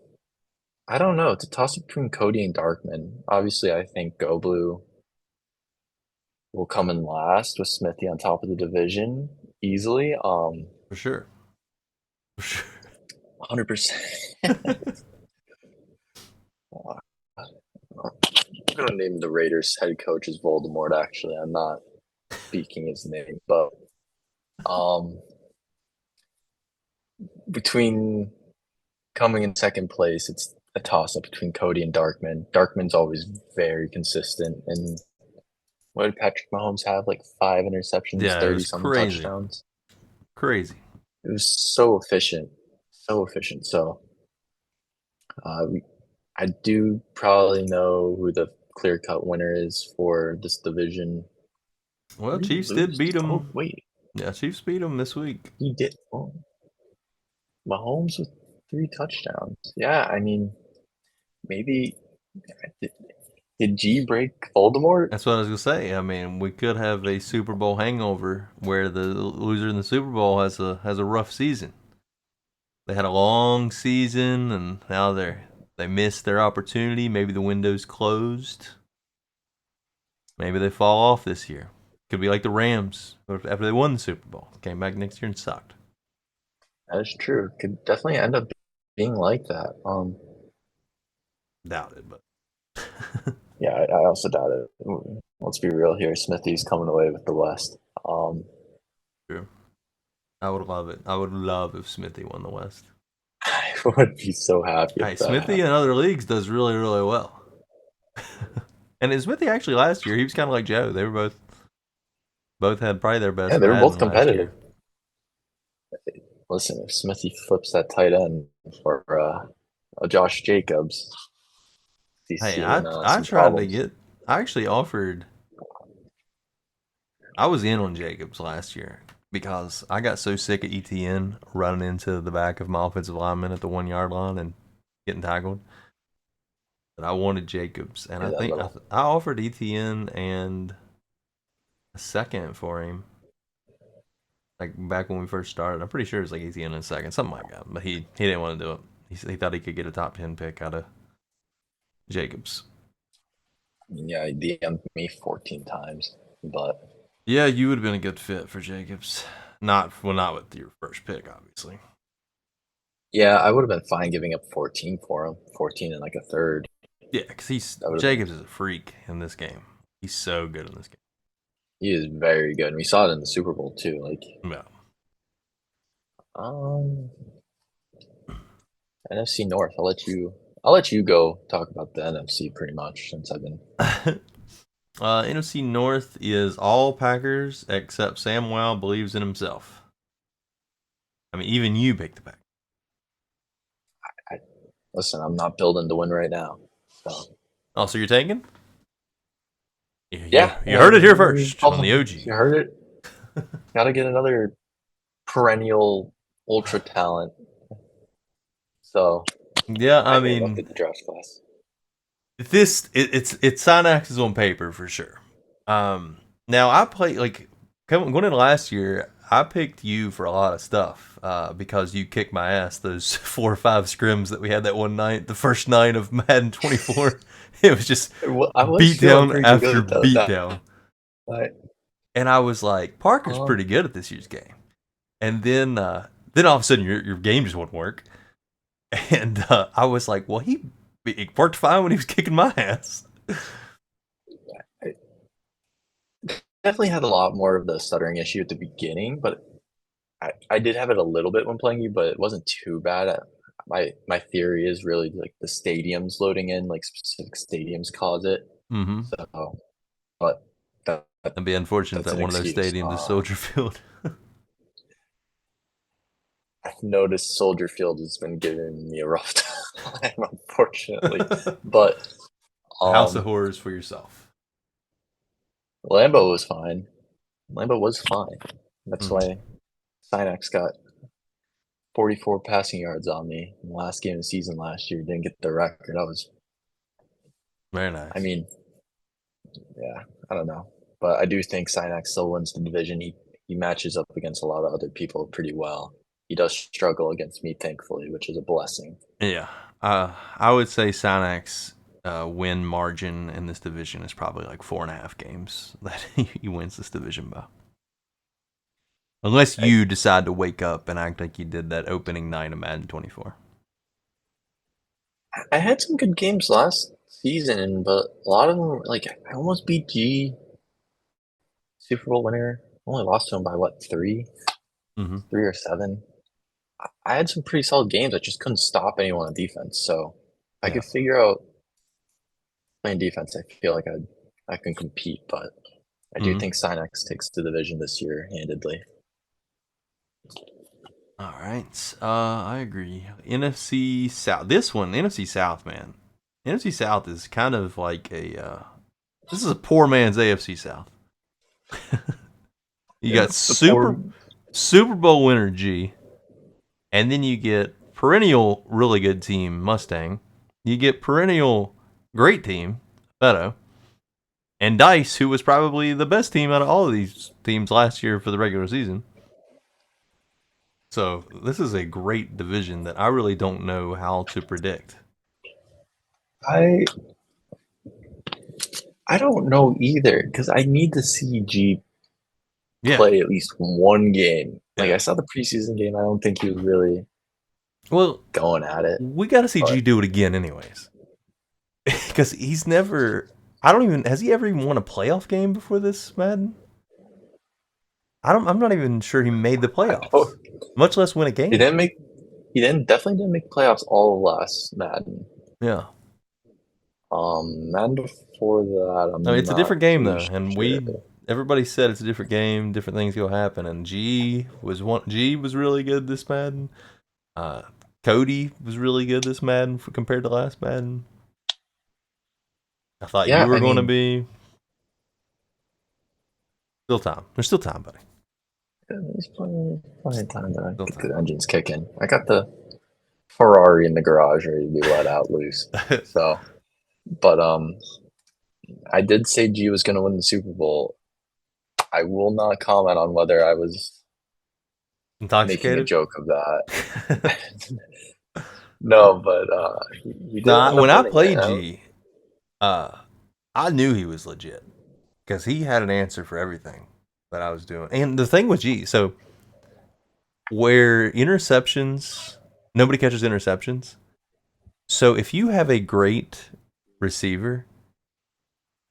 Speaker 2: I don't know. It's a toss up between Cody and Darkman. Obviously, I think Go Blue will come in last with Smithy on top of the division easily.
Speaker 1: For sure. For sure.
Speaker 2: 100%. I'm gonna name the Raiders head coach as Voldemort. Actually, I'm not speaking his name, but um, between coming in second place, it's a toss up between Cody and Darkman. Darkman's always very consistent, and what did Patrick Mahomes have? Like 5 interceptions,
Speaker 1: Yeah, it
Speaker 2: 30
Speaker 1: was
Speaker 2: something
Speaker 1: crazy.
Speaker 2: touchdowns.
Speaker 1: Crazy.
Speaker 2: It was so efficient, so efficient. So uh, I do probably know who the clear cut winner is for this division.
Speaker 1: Well,
Speaker 2: Did he
Speaker 1: Chiefs did
Speaker 2: lose?
Speaker 1: beat
Speaker 2: Oh,
Speaker 1: them.
Speaker 2: wait.
Speaker 1: Yeah, Chiefs beat them this week.
Speaker 2: He did. Oh, Mahomes with 3 touchdowns. Yeah, I mean, maybe Did G break Voldemort?
Speaker 1: That's what I was gonna say. I mean, we could have a Super Bowl hangover where the loser in the Super Bowl has a rough season. They had a long season, and now they missed their opportunity. Maybe the window's closed. Maybe they fall off this year. Could be like the Rams after they won the Super Bowl, came back next year and sucked.
Speaker 2: That is true. Could definitely end up being like that.
Speaker 1: Doubt it, but
Speaker 2: Yeah, I also doubt it. Let's be real here. Smithy's coming away with the West. Um,
Speaker 1: true. I would love it. I would love if Smithy won the West.
Speaker 2: I would be so happy
Speaker 1: Hey,
Speaker 2: if that
Speaker 1: Smithy
Speaker 2: happened.
Speaker 1: in other leagues does really, really well. And in Smithy actually last year, he was kind of like Joe. They were both had probably their
Speaker 2: Yeah,
Speaker 1: best
Speaker 2: they were both
Speaker 1: Madden last
Speaker 2: competitive.
Speaker 1: year.
Speaker 2: Listen, if Smithy flips that tight end for a Josh Jacobs, he's
Speaker 1: Hey,
Speaker 2: seeing
Speaker 1: I
Speaker 2: some
Speaker 1: tried to
Speaker 2: problems.
Speaker 1: get. I actually offered. I was in on Jacobs last year because I got so sick of ETN running into the back of my offensive lineman at the 1 yard line and getting tackled. That I wanted Jacobs, and I
Speaker 2: Yeah, that
Speaker 1: think
Speaker 2: little.
Speaker 1: I offered ETN and a second for him. Like back when we first started, I'm pretty sure it was like ETN and a second, something like that. But he didn't want to do it. He thought he could get a top 10 pick out of Jacobs.
Speaker 2: Yeah, he DM'd me 14 times, but
Speaker 1: Yeah, you would have been a good fit for Jacobs. Not with your first pick, obviously.
Speaker 2: yeah, I would have been fine giving up 14 for him, 14 and like a third.
Speaker 1: Yeah, because
Speaker 2: That would have been.
Speaker 1: Jacobs is a freak in this game. He's so good in this
Speaker 2: He is very good. And we saw it in the Super Bowl too. Like,
Speaker 1: game. Yeah.
Speaker 2: um, NFC North. I'll let you go talk about the NFC pretty much since I've been.
Speaker 1: NFC North is all Packers except Sam Wow believes in himself. I mean, even you picked the Packers.
Speaker 2: I, listen, I'm not building to win right now. So
Speaker 1: Oh, so you're taking? Yeah,
Speaker 2: yeah,
Speaker 1: you heard it here first on the
Speaker 2: you
Speaker 1: OG.
Speaker 2: heard it. Got to get another perennial ultra talent. So
Speaker 1: Yeah, I
Speaker 2: I may look
Speaker 1: mean,
Speaker 2: at the draft class.
Speaker 1: it's Synax is on paper for sure. Now I play like going into last year. I picked you for a lot of stuff because you kicked my ass those 4 or 5 scrims that we had that one night, the first night of Madden 24. It was just
Speaker 2: Well, I was feeling
Speaker 1: beatdown
Speaker 2: pretty
Speaker 1: after
Speaker 2: good that
Speaker 1: beatdown,
Speaker 2: night.
Speaker 1: and I was like, Parker's
Speaker 2: Um,
Speaker 1: pretty good at this year's game. And then all of a sudden your game just wouldn't work, and I was like, well, it worked fine when he was kicking my ass.
Speaker 2: I definitely had a lot more of the stuttering issue at the beginning, but I did have it a little bit when playing you, but it wasn't too bad. My theory is really like the stadiums loading in, like specific stadiums cause it.
Speaker 1: Mm-hmm.
Speaker 2: So, but
Speaker 1: It'd be unfortunate
Speaker 2: that's
Speaker 1: that
Speaker 2: an
Speaker 1: one of those
Speaker 2: excuse.
Speaker 1: stadiums is Soldier Field.
Speaker 2: I've noticed Soldier Field has been giving me a rough time, unfortunately. But
Speaker 1: House of
Speaker 2: um,
Speaker 1: Horrors for yourself.
Speaker 2: Lambo was fine. Lambo was fine. That's
Speaker 1: Mm-hmm.
Speaker 2: why Synax got 44 passing yards on me in the last game of the season last year. Didn't get the record.
Speaker 1: Very
Speaker 2: I
Speaker 1: nice.
Speaker 2: mean, yeah, I don't know. But I do think Synax still wins the division. He matches up against a lot of other people pretty well. He does struggle against me, thankfully, which is a blessing.
Speaker 1: Yeah. I would say Synax win margin in this division is probably like 4.5 games that he wins this division by. Unless
Speaker 2: I,
Speaker 1: you decide to wake up and act like you did that opening night of Madden 24.
Speaker 2: I had some good games last season, but a lot of them, like, I almost beat G, Super Bowl winner. Only lost to him by what,
Speaker 1: Mm-hmm.
Speaker 2: 3 or 7. I had some pretty solid games. I just couldn't stop anyone on defense. So I
Speaker 1: Yeah.
Speaker 2: could figure out playing defense. I feel like I can compete, but I do
Speaker 1: Mm-hmm.
Speaker 2: think Synex takes the division this year handedly.
Speaker 1: All right. I agree. NFC South. This one, NFC South, man. NFC South is kind of like this is a poor man's AFC South. You got
Speaker 2: The poor.
Speaker 1: Super Bowl winner G, and then you get perennial really good team Mustang. You get perennial great team Beto, and Dice, who was probably the best team out of all of these teams last year for the regular season. So this is a great division that I really don't know how to predict.
Speaker 2: I I don't know either because I need to see G
Speaker 1: Yeah,
Speaker 2: play at least one game. Like
Speaker 1: yeah.
Speaker 2: I saw the preseason game. I don't think he was really
Speaker 1: Well,
Speaker 2: going at it.
Speaker 1: we got to see
Speaker 2: But
Speaker 1: G do it again, anyways, because he's never. I don't even. Has he ever even won a playoff game before this, Madden? I don't. I'm not even sure he made the
Speaker 2: I don't,
Speaker 1: playoffs, much less win a
Speaker 2: he
Speaker 1: game.
Speaker 2: didn't make he didn't definitely didn't make playoffs all of last Madden.
Speaker 1: Yeah.
Speaker 2: Madden before that,
Speaker 1: I mean,
Speaker 2: I'm
Speaker 1: it's a
Speaker 2: not
Speaker 1: different game
Speaker 2: too
Speaker 1: though, and
Speaker 2: sure.
Speaker 1: everybody said it's a different game, different things go happen, and G was really good this Madden. Uh, Cody was really good this Madden compared to last Madden. I thought you
Speaker 2: Yeah,
Speaker 1: were
Speaker 2: I
Speaker 1: going to
Speaker 2: mean,
Speaker 1: be. Still time. There's still time, buddy.
Speaker 2: there's plenty of time to
Speaker 1: Still
Speaker 2: get
Speaker 1: time.
Speaker 2: the engines kicking. I got the Ferrari in the garage ready to be let out loose. So, but I did say G was going to win the Super Bowl. I will not comment on whether I was making a
Speaker 1: Intoxicated.
Speaker 2: joke of that. No, but he did
Speaker 1: Nah,
Speaker 2: end
Speaker 1: when
Speaker 2: up
Speaker 1: I
Speaker 2: winning it.
Speaker 1: played G, uh, I knew he was legit because he had an answer for everything that I was doing. And the thing with G, so where interceptions, nobody catches interceptions. So if you have a great receiver,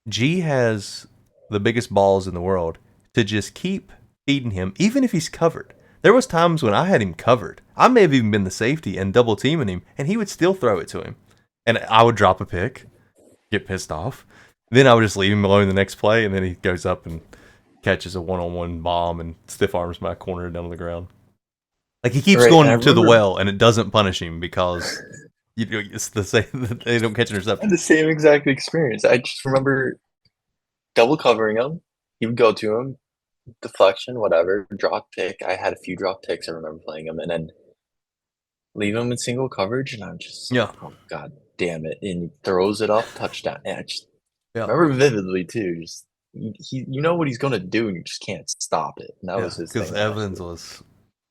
Speaker 1: G has the biggest balls in the world to just keep feeding him, even if he's covered. There was times when I had him covered. I may have even been the safety and double teaming him, and he would still throw it to him. And I would drop a pick, get pissed off. Then I would just leave him alone the next play, and then he goes up and catches a one-on-one bomb and stiff arms my corner down on the ground. Like he keeps
Speaker 2: Right, and I
Speaker 1: going to the
Speaker 2: remember
Speaker 1: well, and it doesn't punish him because it's the same. They don't catch
Speaker 2: I had
Speaker 1: interceptions.
Speaker 2: the same exact experience. I just remember double covering him. He would go to him, deflection, whatever, drop pick. I had a few drop picks. I remember playing him, and then leave him in single coverage, and I'm just like,
Speaker 1: Yeah,
Speaker 2: oh god damn it! And he throws it up, touchdown. And I just
Speaker 1: yeah,
Speaker 2: remember vividly too. Just you know what he's gonna do, and you just can't stop it. And that
Speaker 1: yeah.
Speaker 2: was his
Speaker 1: Because
Speaker 2: thing last
Speaker 1: Evans
Speaker 2: year.
Speaker 1: was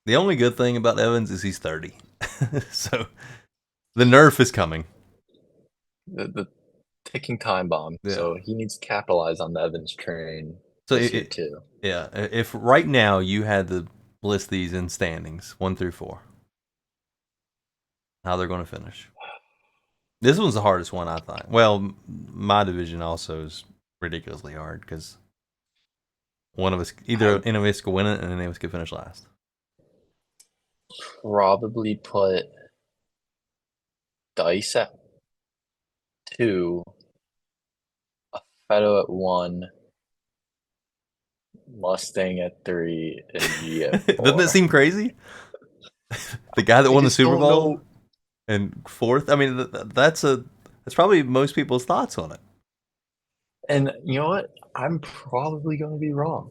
Speaker 1: the only good thing about Evans is he's 30, so the nerf is coming.
Speaker 2: The ticking time bomb.
Speaker 1: Yeah.
Speaker 2: So he needs to capitalize on the Evans train
Speaker 1: So
Speaker 2: this year too.
Speaker 1: yeah, if right now you had to list these in standings 1 through 4, how they're going to finish. This one's the hardest one, I think. Well, my division also is ridiculously hard because one of us, either
Speaker 2: I
Speaker 1: any of us could win it and any of us could finish last.
Speaker 2: probably put Dice at 2, Fedo at 1, Mustang at 3, and G at
Speaker 1: Doesn't it
Speaker 2: 4.
Speaker 1: seem crazy? The guy that
Speaker 2: I
Speaker 1: won the
Speaker 2: just
Speaker 1: Super
Speaker 2: don't
Speaker 1: Bowl
Speaker 2: know.
Speaker 1: and fourth. I mean, that's probably most people's thoughts on it.
Speaker 2: And you know what? I'm probably going to be wrong.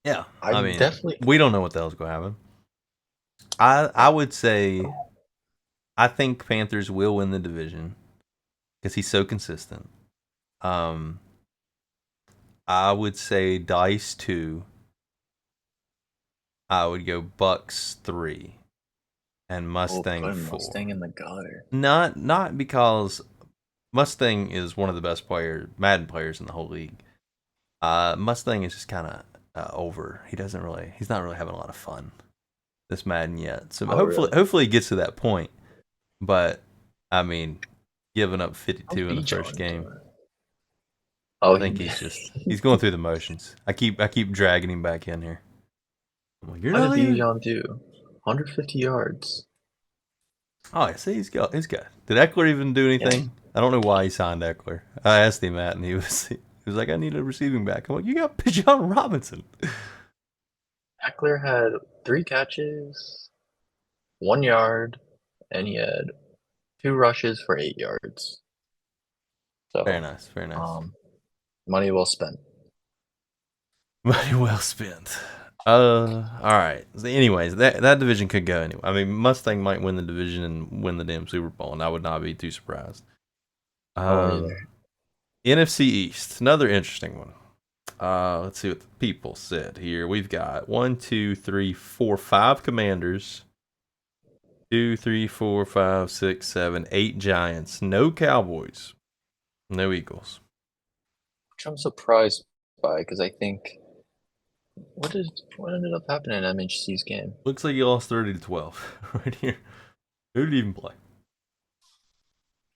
Speaker 1: Yeah,
Speaker 2: I
Speaker 1: I mean,
Speaker 2: definitely.
Speaker 1: we don't know what the hell's going to happen. I would say I think Panthers will win the division because he's so consistent. Um, I would say Dice 2. I would go Bucks 3 and
Speaker 2: Oh,
Speaker 1: Mustang
Speaker 2: putting Mustang
Speaker 1: 4.
Speaker 2: in the gutter.
Speaker 1: Not because Mustang is one of the best Madden players in the whole league. Mustang is just kind of over. He's not really having a lot of fun this Madden yet. So
Speaker 2: Oh, really?
Speaker 1: hopefully he gets to that point. But I mean, giving up
Speaker 2: How's
Speaker 1: 52 in the first
Speaker 2: Bijan
Speaker 1: game,
Speaker 2: doing?
Speaker 1: I
Speaker 2: Oh,
Speaker 1: think he's going through the motions. I keep dragging him back in here. I'm like, you're
Speaker 2: how did
Speaker 1: not even.
Speaker 2: Bijan do? 150 yards.
Speaker 1: Oh, I see, he's good. Did Eckler even do
Speaker 2: Yeah.
Speaker 1: anything? I don't know why he signed Eckler. I asked him that, and he was like, I need a receiving back. I'm like, you got Bijan Robinson.
Speaker 2: Eckler had 3 catches, 1 yard, and he had 2 rushes for 8 yards.
Speaker 1: Very
Speaker 2: So,
Speaker 1: nice, very nice.
Speaker 2: money well spent.
Speaker 1: Money well spent. All right. So anyways, that division could go anyway. I mean, Mustang might win the division and win the damn Super Bowl, and I would not be too surprised.
Speaker 2: I won't
Speaker 1: Um,
Speaker 2: either.
Speaker 1: NFC East, another interesting one. Let's see what the people said here. We've got one, two, three, four, five Commanders, two, three, four, five, six, seven, eight Giants, no Cowboys, no Eagles.
Speaker 2: Which I'm surprised by because I think what ended up happening in MHC's game?
Speaker 1: Looks like you lost 30-12 right here. Who did he even play?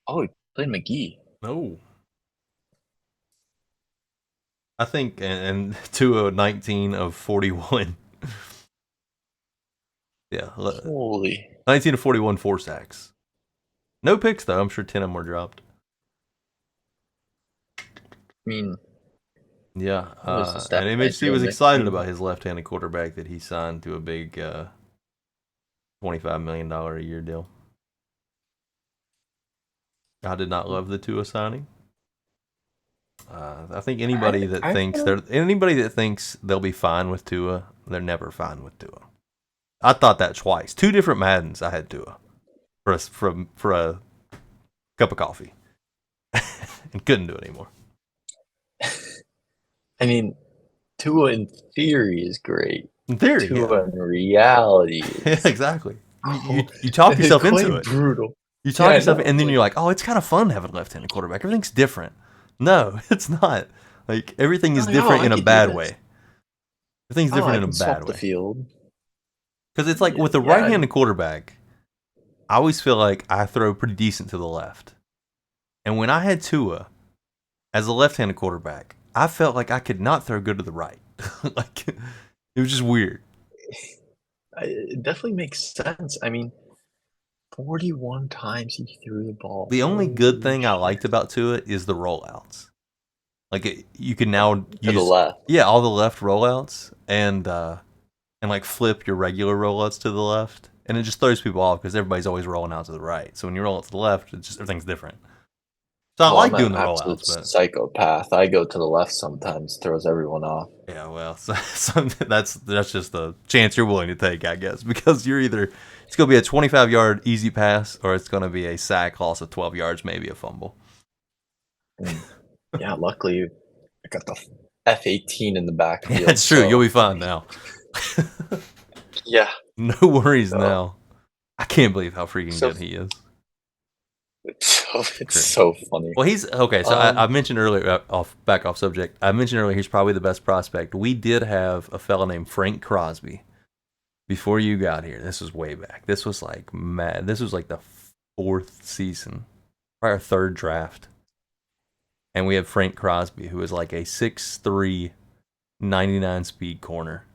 Speaker 2: Oh, he played McGee.
Speaker 1: No. I think, and 219 of 41. Yeah,
Speaker 2: Holy.
Speaker 1: 19 to 41, 4 sacks. No picks, though. I'm sure 10 of them were dropped.
Speaker 2: I mean,
Speaker 1: Yeah,
Speaker 2: what was the
Speaker 1: and
Speaker 2: stat line
Speaker 1: MHC
Speaker 2: for
Speaker 1: was excited
Speaker 2: McGee?
Speaker 1: about his left-handed quarterback that he signed to a big $25 million a year deal. I did not love the Tua signing. I think
Speaker 2: I
Speaker 1: anybody that thinks they'll be fine with Tua, they're never fine with Tua. I thought that twice. Two different Maddens I had Tua for a cup of coffee and couldn't do it anymore.
Speaker 2: I mean, Tua in theory is great.
Speaker 1: In theory, yeah,
Speaker 2: Tua in reality
Speaker 1: yeah,
Speaker 2: is
Speaker 1: exactly. You talk yourself into
Speaker 2: quite
Speaker 1: it.
Speaker 2: brutal.
Speaker 1: You
Speaker 2: Yeah,
Speaker 1: talk
Speaker 2: I
Speaker 1: yourself,
Speaker 2: know.
Speaker 1: and then
Speaker 2: Like,
Speaker 1: you're like, oh, it's kind of fun to have a left-handed quarterback. Everything's different. No, it's not. Like everything is
Speaker 2: like, oh,
Speaker 1: different
Speaker 2: I
Speaker 1: in a
Speaker 2: could do
Speaker 1: bad
Speaker 2: this.
Speaker 1: way. Everything's
Speaker 2: Oh,
Speaker 1: different
Speaker 2: I
Speaker 1: in a
Speaker 2: can
Speaker 1: bad
Speaker 2: swap the
Speaker 1: way.
Speaker 2: field.
Speaker 1: Because it's like
Speaker 2: Yeah,
Speaker 1: with a
Speaker 2: yeah.
Speaker 1: right-handed quarterback, I always feel like I throw pretty decent to the left. And when I had Tua as a left-handed quarterback, I felt like I could not throw good to the right. Like it was just weird.
Speaker 2: It definitely makes sense. I mean, 41 times he threw the ball.
Speaker 1: The only good
Speaker 2: Holy
Speaker 1: thing I
Speaker 2: shit.
Speaker 1: liked about Tua is the rollouts. Like you can now
Speaker 2: To the
Speaker 1: use
Speaker 2: left.
Speaker 1: all the left rollouts and like flip your regular rollouts to the left, and it just throws people off because everybody's always rolling out to the right. So when you roll it to the left, it's just everything's different. So I
Speaker 2: Oh, I'm
Speaker 1: like
Speaker 2: an
Speaker 1: doing the
Speaker 2: absolute
Speaker 1: rollouts, but
Speaker 2: psychopath. I go to the left sometimes, throws everyone off.
Speaker 1: yeah, well, that's just the chance you're willing to take, I guess, because you're either it's gonna be a 25-yard easy pass or it's gonna be a sack, loss of 12 yards, maybe a fumble.
Speaker 2: And yeah, luckily I got the F-18 in the
Speaker 1: Yeah,
Speaker 2: backfield,
Speaker 1: it's true. You'll
Speaker 2: so
Speaker 1: be fine now.
Speaker 2: yeah.
Speaker 1: No worries
Speaker 2: So,
Speaker 1: now. I can't believe how freaking
Speaker 2: so
Speaker 1: good he is.
Speaker 2: it's
Speaker 1: Crazy.
Speaker 2: so funny.
Speaker 1: Well, he's okay. So I
Speaker 2: Um,
Speaker 1: mentioned earlier, off subject. I mentioned earlier he's probably the best prospect. We did have a fella named Frank Crosby before you got here. This was way back. This was like mad. This was like the fourth season, probably our third draft, and we had Frank Crosby, who was like a 6'3", 99 speed corner,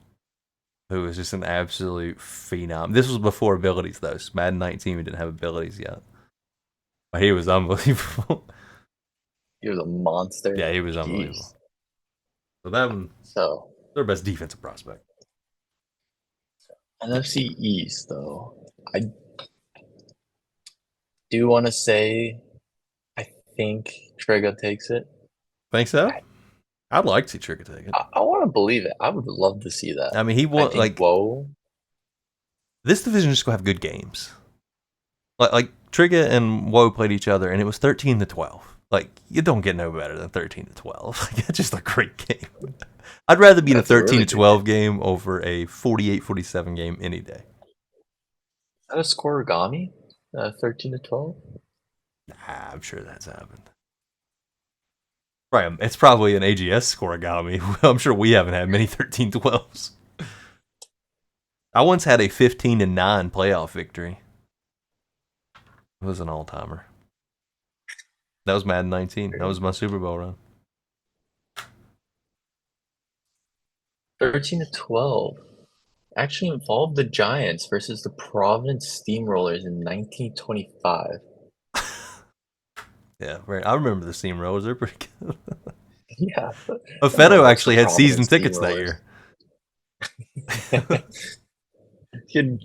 Speaker 1: who was just an absolute phenom. This was before abilities though. So Madden 19 we didn't have abilities yet, but he was unbelievable.
Speaker 2: he was a monster.
Speaker 1: Yeah, he was
Speaker 2: Jeez.
Speaker 1: unbelievable. So that one,
Speaker 2: So
Speaker 1: their best defensive prospect.
Speaker 2: NFC East, though, I do want to say I think Triga takes it.
Speaker 1: Think so?
Speaker 2: I,
Speaker 1: I'd like to see Trigger take it.
Speaker 2: I want to believe it. I would love to see that.
Speaker 1: I mean, he
Speaker 2: I
Speaker 1: won.
Speaker 2: think
Speaker 1: Like
Speaker 2: whoa.
Speaker 1: this division just gonna have good games. Like Trigger and Woe played each other, and it was 13-12. Like you don't get no better than 13-12. Like it's just a great game. I'd rather be in a
Speaker 2: That's a
Speaker 1: 13
Speaker 2: really
Speaker 1: to
Speaker 2: good
Speaker 1: 12
Speaker 2: game.
Speaker 1: game over a 48-47 game any day.
Speaker 2: Is that a scoregami? 13-12?
Speaker 1: Nah, I'm sure that's happened. Right, it's probably an AGS scoregami. I'm sure we haven't had many 13-12s. I once had a 15-9 playoff victory. It was an all timer. That was Madden 19. That was my Super Bowl run.
Speaker 2: 13-12 actually involved the Giants versus the Providence Steamrollers in 1925.
Speaker 1: Yeah, right. I remember the Steamrollers. They're pretty good.
Speaker 2: Yeah, everyone
Speaker 1: Fetto
Speaker 2: loves the
Speaker 1: actually had season
Speaker 2: Providence
Speaker 1: tickets that
Speaker 2: Steamrollers.
Speaker 1: year.
Speaker 2: He had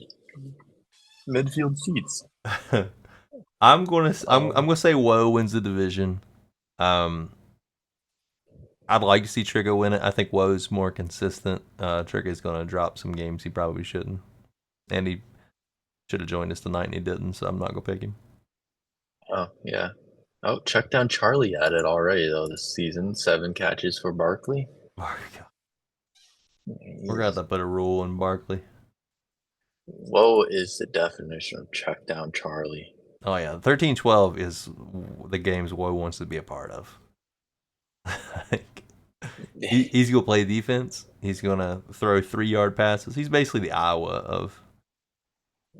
Speaker 2: midfield seats.
Speaker 1: I'm gonna say Woe wins the division. Um, I'd like to see Trigger win it. I think Woe's more consistent. Trigger's gonna drop some games he probably shouldn't, and he should have joined us tonight and he didn't. So I'm not gonna pick him.
Speaker 2: Oh yeah, Oh, check down Charlie at it already though this season. 7 catches for Barkley.
Speaker 1: Oh, God. We're gonna have
Speaker 2: He's,
Speaker 1: to put a rule in Barkley.
Speaker 2: what is the definition of check down Charlie?
Speaker 1: Oh yeah, 13-12 is the games Woe wants to be a part of. He's gonna play defense. He's gonna throw 3-yard passes. He's basically the Iowa of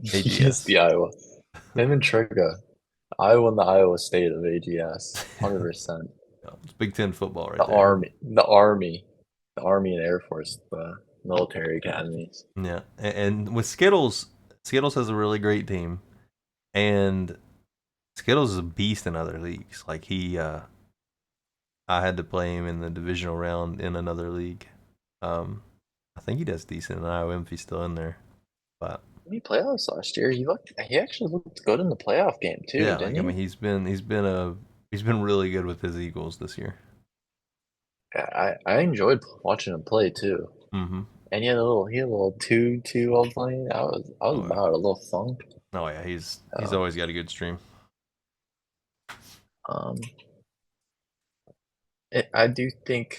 Speaker 2: He is
Speaker 1: AGS.
Speaker 2: the Iowa. Him and Trigga. I won the Iowa State of AGS. 100%.
Speaker 1: It's Big Ten football right
Speaker 2: The
Speaker 1: there.
Speaker 2: Army. The Army. The Army and Air Force, the military academies.
Speaker 1: Yeah, and with Skittles, Skittles has a really great team, and Skittles is a beast in other leagues. Like I had to play him in the divisional round in another league. I think he does decent in Iowa if he's still in there. But
Speaker 2: He playoffs last year. He actually looked good in the playoff game too,
Speaker 1: yeah,
Speaker 2: didn't
Speaker 1: I
Speaker 2: he?
Speaker 1: mean he's been really good with his Eagles this year.
Speaker 2: Yeah, I enjoyed watching him play too.
Speaker 1: Mm-hmm.
Speaker 2: And he had a little 2-2 while playing. I was
Speaker 1: Oh yeah.
Speaker 2: about a little funk.
Speaker 1: Oh yeah, he's
Speaker 2: So,
Speaker 1: always got a good stream.
Speaker 2: um, I do think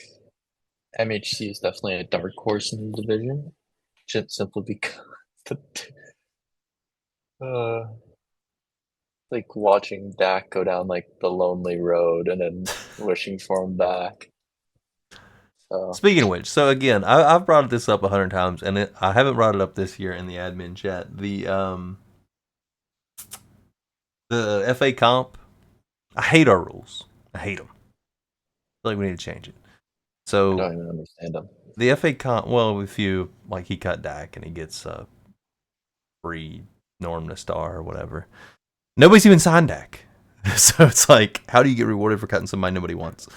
Speaker 2: MHC is definitely a dark horse in the division, just simply because the, uh, like watching Dak go down like the lonely road and then wishing for him back. So
Speaker 1: Speaking of which, so again, I've brought this up 100 times, and I haven't brought it up this year in the admin chat. The FA comp, I hate our rules. I hate them. I feel like we need to change it.
Speaker 2: I
Speaker 1: So
Speaker 2: don't even understand him.
Speaker 1: the FA comp, well, if you like, he cut Dak and he gets free Norm to star or whatever. Nobody's even signed Dak, so it's like, how do you get rewarded for cutting somebody nobody wants?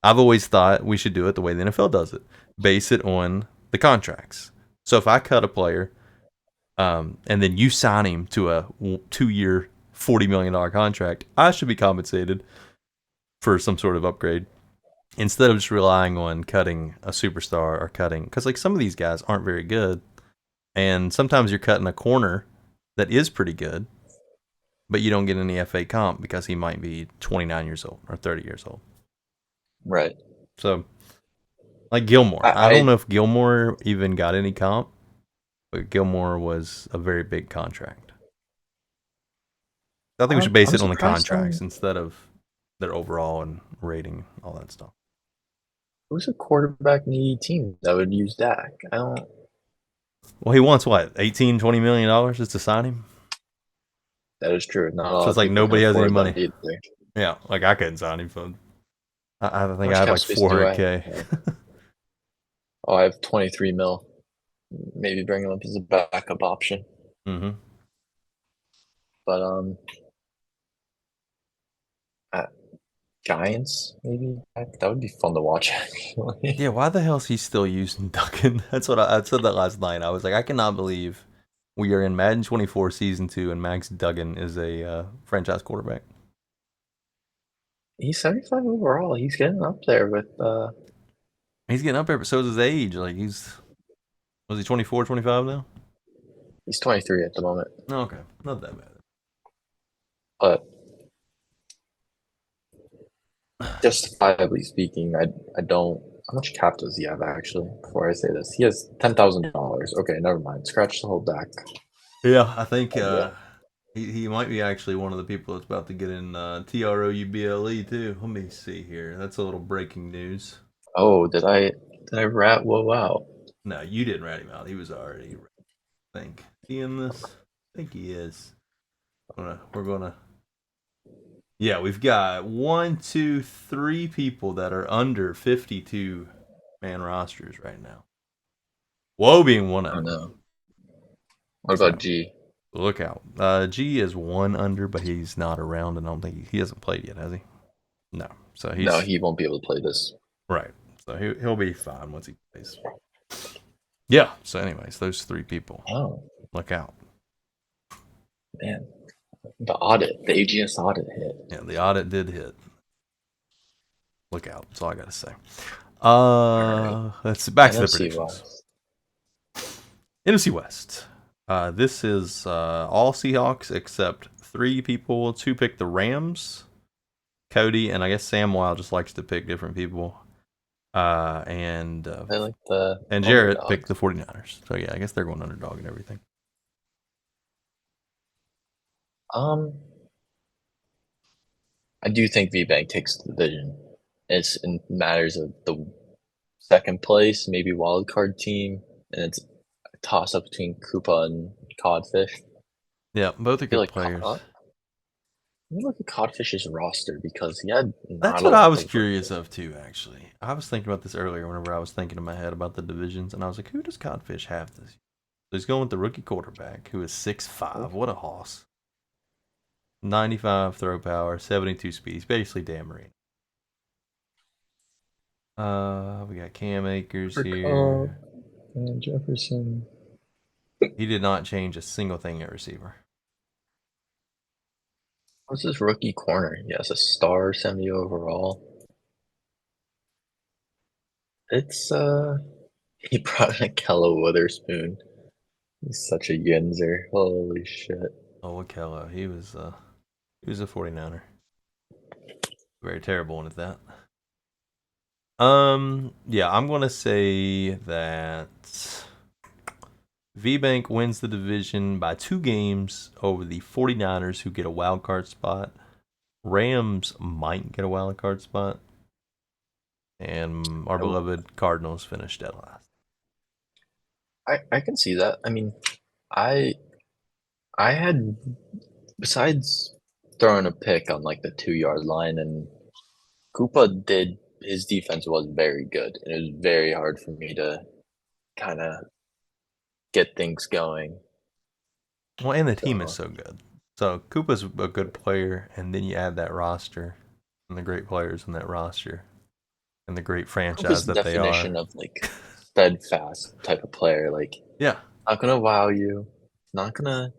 Speaker 1: I've always thought we should do it the way the NFL does it. Base it on the contracts. So if I cut a player, and then you sign him to a 2-year, $40 million contract, I should be compensated for some sort of upgrade instead of just relying on cutting a superstar or cutting, because like some of these guys aren't very good, and sometimes you're cutting a corner that is pretty good, but you don't get any FA comp because he might be 29 years old or 30 years old.
Speaker 2: Right.
Speaker 1: So, like Gilmore,
Speaker 2: I,
Speaker 1: I don't
Speaker 2: I
Speaker 1: know if Gilmore even got any comp, but Gilmore was a very big contract. I think we should base
Speaker 2: I'm
Speaker 1: it on the
Speaker 2: surprised
Speaker 1: contracts instead of their overall and rating, all that stuff.
Speaker 2: who's a quarterback needy team that would use Dak? I don't.
Speaker 1: Well, he wants what, 18, $20 million just to sign him?
Speaker 2: That is true. Not a
Speaker 1: So
Speaker 2: lot
Speaker 1: it's
Speaker 2: of
Speaker 1: like
Speaker 2: people can
Speaker 1: nobody has any
Speaker 2: afford that
Speaker 1: money.
Speaker 2: either.
Speaker 1: Yeah, like I couldn't sign him for. I
Speaker 2: How
Speaker 1: think I
Speaker 2: much
Speaker 1: had
Speaker 2: cap
Speaker 1: like
Speaker 2: space do I
Speaker 1: 400K.
Speaker 2: have? Oh, I have 23 mil. Maybe bring him up as a backup option.
Speaker 1: Mm-hmm.
Speaker 2: But uh, Giants maybe that would be fun to watch actually.
Speaker 1: Yeah, why the hell is he still using Duggan? That's what I said that last night. I was like, I cannot believe we are in Madden 24 Season 2 and Max Duggan is a franchise quarterback.
Speaker 2: He's 75 overall. He's getting up there with
Speaker 1: He's getting up there, but so is his age. Like, was he 24, 25 now?
Speaker 2: he's 23 at the moment.
Speaker 1: Oh, okay, not that bad.
Speaker 2: But justifiably speaking, I don't. How much cap does he have actually? Before I say this, he has $10,000. Okay, never mind. Scratch the whole back.
Speaker 1: Yeah, I think
Speaker 2: Yeah.
Speaker 1: he might be actually one of the people that's about to get in TROUBLE too. Let me see here. That's a little breaking news.
Speaker 2: Oh, did I rat Woe out?
Speaker 1: No, you didn't rat him out. He was already. I think. Is he in this? I think he is. We're gonna. Yeah, we've got 1, 2, 3 people that are under 52 man rosters right now. Woe being one
Speaker 2: Oh
Speaker 1: of them.
Speaker 2: no. What
Speaker 1: So,
Speaker 2: about G?
Speaker 1: look out. G is 1 under, but he's not around, and I don't think he hasn't played yet, has he? No. So
Speaker 2: No,
Speaker 1: he's
Speaker 2: he won't be able to play this.
Speaker 1: right. So he'll be fine once he plays. Yeah. So, anyways, those 3 people.
Speaker 2: Oh
Speaker 1: Look out.
Speaker 2: man, the AGS audit hit.
Speaker 1: Yeah, the audit did hit. Look out. That's all I gotta say.
Speaker 2: Right.
Speaker 1: Let's back to the
Speaker 2: NFC
Speaker 1: predictions.
Speaker 2: West.
Speaker 1: NFC West. This is all Seahawks except three people. Two picked the Rams. Cody and I guess Samwile just likes to pick different people. Uh, and uh,
Speaker 2: I like the
Speaker 1: and Jarrett picked the
Speaker 2: underdogs.
Speaker 1: 49ers. So yeah, I guess they're going underdog and everything.
Speaker 2: Um, I do think VBank takes the division. It's in matters of the second place, maybe wild card team, and it's a toss up between Koopa and Codfish. I
Speaker 1: Yeah, both are
Speaker 2: feel
Speaker 1: good
Speaker 2: like
Speaker 1: players.
Speaker 2: let me look at Codfish's roster because he had
Speaker 1: That's
Speaker 2: not a
Speaker 1: what I
Speaker 2: lot
Speaker 1: was
Speaker 2: of
Speaker 1: curious of too, actually. I was thinking about this earlier whenever I was thinking in my head about the divisions, and I was like, who does Codfish have this? So he's going with the rookie quarterback, who is 6'5". What a hoss. 95 throw power, 72 speed. He's basically Dan Marino. We got Cam Akers
Speaker 2: Cobb
Speaker 1: here.
Speaker 2: and Jefferson.
Speaker 1: He did not change a single thing at receiver.
Speaker 2: What's his rookie corner? He has a star 70 overall. It's he brought in Kella Witherspoon. He's such a yinzer. Holy shit.
Speaker 1: Oh, Wakello. He was a 49er. Very terrible one at that. Yeah, I'm gonna say that VBank wins the division by 2 games over the 49ers, who get a wild card spot. Rams might get a wild card spot, and our beloved Cardinals finish dead last.
Speaker 2: I can see that. I mean, I I had besides throwing a pick on like the 2 yard line, and Koopa did his defense was very good, and it was very hard for me to kind of get things going.
Speaker 1: Well, and the team is
Speaker 2: So
Speaker 1: so good. So Koopa's a good player, and then you add that roster and the great players in that roster and the great
Speaker 2: Koopa's
Speaker 1: franchise
Speaker 2: the
Speaker 1: that they are.
Speaker 2: definition of like steadfast type of player. Like
Speaker 1: Yeah.
Speaker 2: not gonna wow you, not gonna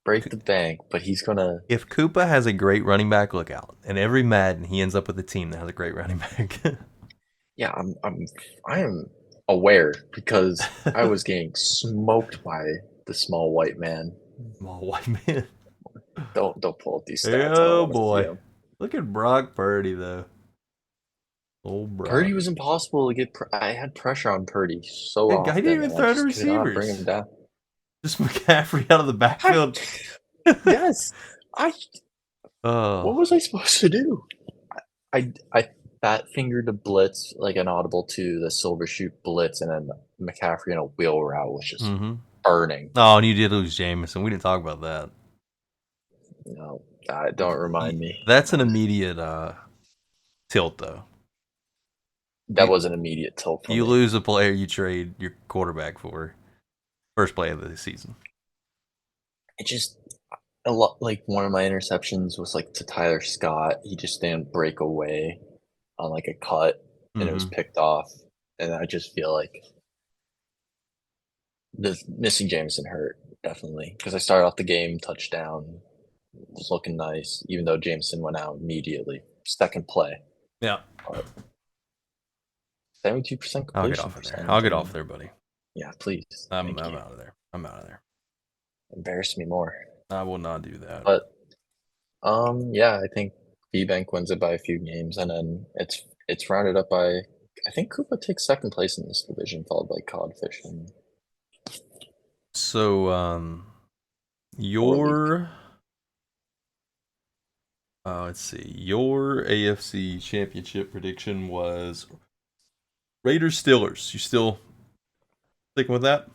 Speaker 2: break the bank, but he's gonna.
Speaker 1: If Koopa has a great running back, look out. And every Madden, he ends up with a team that has a great running back.
Speaker 2: Yeah, I am aware because I was getting smoked by the small white man.
Speaker 1: Small white man.
Speaker 2: Don't pull up these
Speaker 1: Hey,
Speaker 2: stats. I don't
Speaker 1: oh
Speaker 2: want to see
Speaker 1: boy.
Speaker 2: them.
Speaker 1: Look at Brock Purdy, though. Old
Speaker 2: Purdy
Speaker 1: Brock.
Speaker 2: was impossible to get. I had pressure on Purdy so
Speaker 1: That guy didn't
Speaker 2: often,
Speaker 1: even
Speaker 2: and I
Speaker 1: throw to
Speaker 2: just could not bring him
Speaker 1: receivers.
Speaker 2: down.
Speaker 1: Just McCaffrey out of the
Speaker 2: I,
Speaker 1: backfield.
Speaker 2: yes, I. What
Speaker 1: Oh.
Speaker 2: was I supposed to do? I fat fingered the blitz like an audible to the silver shoot blitz, and then McCaffrey in a wheel route was just
Speaker 1: Mm-hmm.
Speaker 2: burning.
Speaker 1: Oh, and you did lose Jameson. We didn't talk about that.
Speaker 2: No, God, don't remind me.
Speaker 1: That's an immediate tilt, though.
Speaker 2: That
Speaker 1: You
Speaker 2: was an immediate tilt for
Speaker 1: you
Speaker 2: me.
Speaker 1: lose a player you trade your quarterback for first play of the season.
Speaker 2: It just a lot like one of my interceptions was like to Tyler Scott. He just didn't break away on like a cut, and it was
Speaker 1: Mm-hmm.
Speaker 2: picked off. And I just feel like the missing Jameson hurt definitely because I started off the game touchdown, was looking nice, even though Jameson went out immediately. Second play,
Speaker 1: Yeah.
Speaker 2: but 72%
Speaker 1: I'll get
Speaker 2: completion
Speaker 1: off of there.
Speaker 2: percentage.
Speaker 1: I'll
Speaker 2: I
Speaker 1: get off
Speaker 2: mean,
Speaker 1: there, buddy.
Speaker 2: yeah, please, thank
Speaker 1: I'm
Speaker 2: you.
Speaker 1: out of there. I'm out of there.
Speaker 2: Embarrass me more,
Speaker 1: I will not do that.
Speaker 2: but yeah, I think B Bank wins it by a few games, and then it's rounded up by I think Koopa takes second place in this division, followed by Codfish and
Speaker 1: So,
Speaker 2: or Leak.
Speaker 1: your let's see, your AFC Championship prediction was Raiders Steelers. You still sticking with that?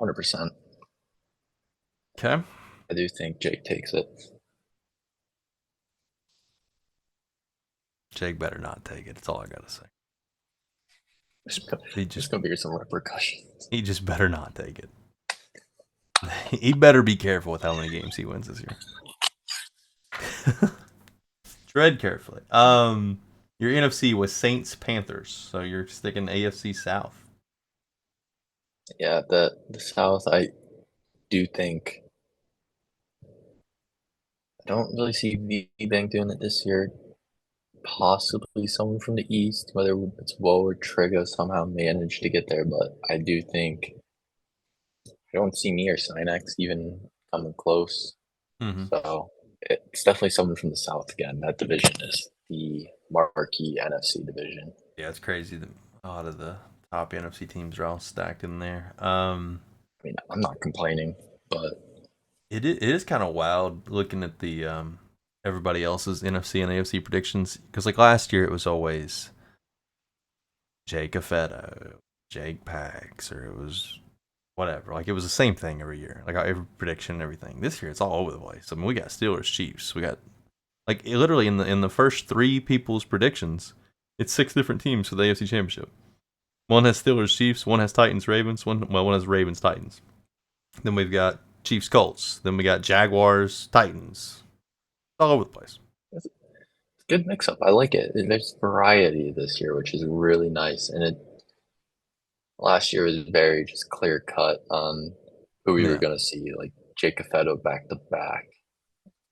Speaker 2: 100%.
Speaker 1: Okay.
Speaker 2: I do think Jake takes it.
Speaker 1: Jake better not take it. That's all I gotta say. He
Speaker 2: There's
Speaker 1: just
Speaker 2: gonna be some repercussions.
Speaker 1: he just better not take it. He better be careful with how many games he wins this year. Tread carefully. Your NFC was Saints Panthers, so you're sticking AFC South.
Speaker 2: Yeah, the South, I do think I don't really see V-Bank doing it this year. Possibly someone from the East, whether it's Woe or Trigga, somehow managed to get there, but I do think I don't see me or Sinex even coming close.
Speaker 1: Hmm.
Speaker 2: So it's definitely someone from the South again. That division is the marquee NFC division.
Speaker 1: Yeah, it's crazy that a lot of the top NFC teams are all stacked in there.
Speaker 2: I mean, I'm not complaining, but
Speaker 1: It is kind of wild looking at the everybody else's NFC and AFC predictions because like last year it was always Jake Affetto, Jake Pags, or it was whatever. Like it was the same thing every year, like every prediction and everything. This year it's all over the place. I mean, we got Steelers, Chiefs, we got like literally in the first three people's predictions, it's six different teams for the AFC Championship. One has Steelers, Chiefs. One has Titans, Ravens. One has Ravens, Titans. Then we've got Chiefs, Colts. Then we got Jaguars, Titans. All over the place.
Speaker 2: it's a good mix up. I like it. There's variety this year, which is really nice. And it last year was very just clear cut on who we were
Speaker 1: Yeah,
Speaker 2: going to see, like Jake Affetto back to back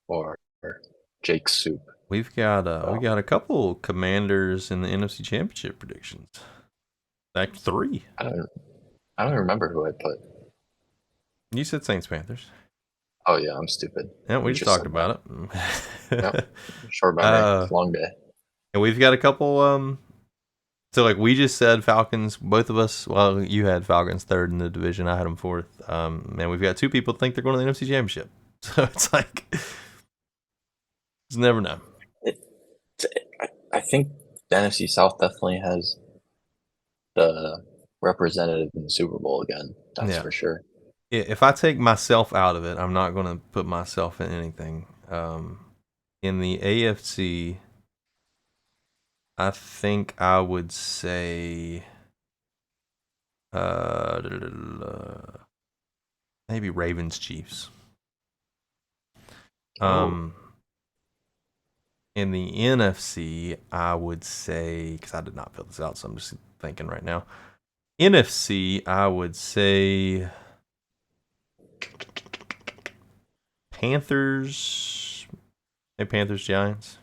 Speaker 2: or Jake Soup.
Speaker 1: we
Speaker 2: So
Speaker 1: got a couple Commanders in the NFC Championship predictions. Like three.
Speaker 2: I don't I don't remember who I put.
Speaker 1: You said Saints, Panthers.
Speaker 2: Oh yeah, I'm stupid.
Speaker 1: Yeah, we
Speaker 2: You
Speaker 1: just
Speaker 2: just
Speaker 1: talked
Speaker 2: said that.
Speaker 1: about
Speaker 2: Yep.
Speaker 1: it.
Speaker 2: Short memory.
Speaker 1: uh,
Speaker 2: It's a long day.
Speaker 1: and we've got a couple. So like we just said Falcons. Both of us. Well, you had Falcons third in the division. I had them fourth. And we've got two people think they're going to the NFC Championship. So it's like, just never know.
Speaker 2: It, I think the NFC South definitely has the representative in the Super Bowl again. That's
Speaker 1: Yeah.
Speaker 2: for sure.
Speaker 1: If I take myself out of it, I'm not going to put myself in anything. In the AFC, I think I would say maybe Ravens Chiefs.
Speaker 2: Oh,
Speaker 1: Um, in the NFC, I would say because I did not fill this out, so I'm just thinking right now. NFC, I would say Panthers. Hey, Panthers Giants.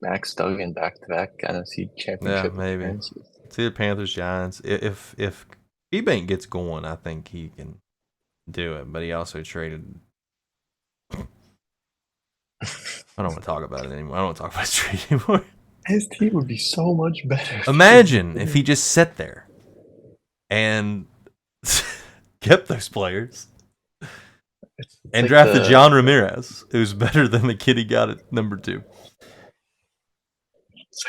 Speaker 2: Max Duggan back to back NFC
Speaker 1: Yeah,
Speaker 2: Championship
Speaker 1: maybe.
Speaker 2: appearances.
Speaker 1: It's either Panthers, Giants. If Ebank gets going, I think he can do it. But he also traded. I don't want to talk about it anymore. I don't want to talk about his trade anymore.
Speaker 2: His team would be so much better.
Speaker 1: Imagine if he just sat there and kept those players
Speaker 2: It's
Speaker 1: and
Speaker 2: like
Speaker 1: drafted John Ramirez, who's better than the kid he got at number two.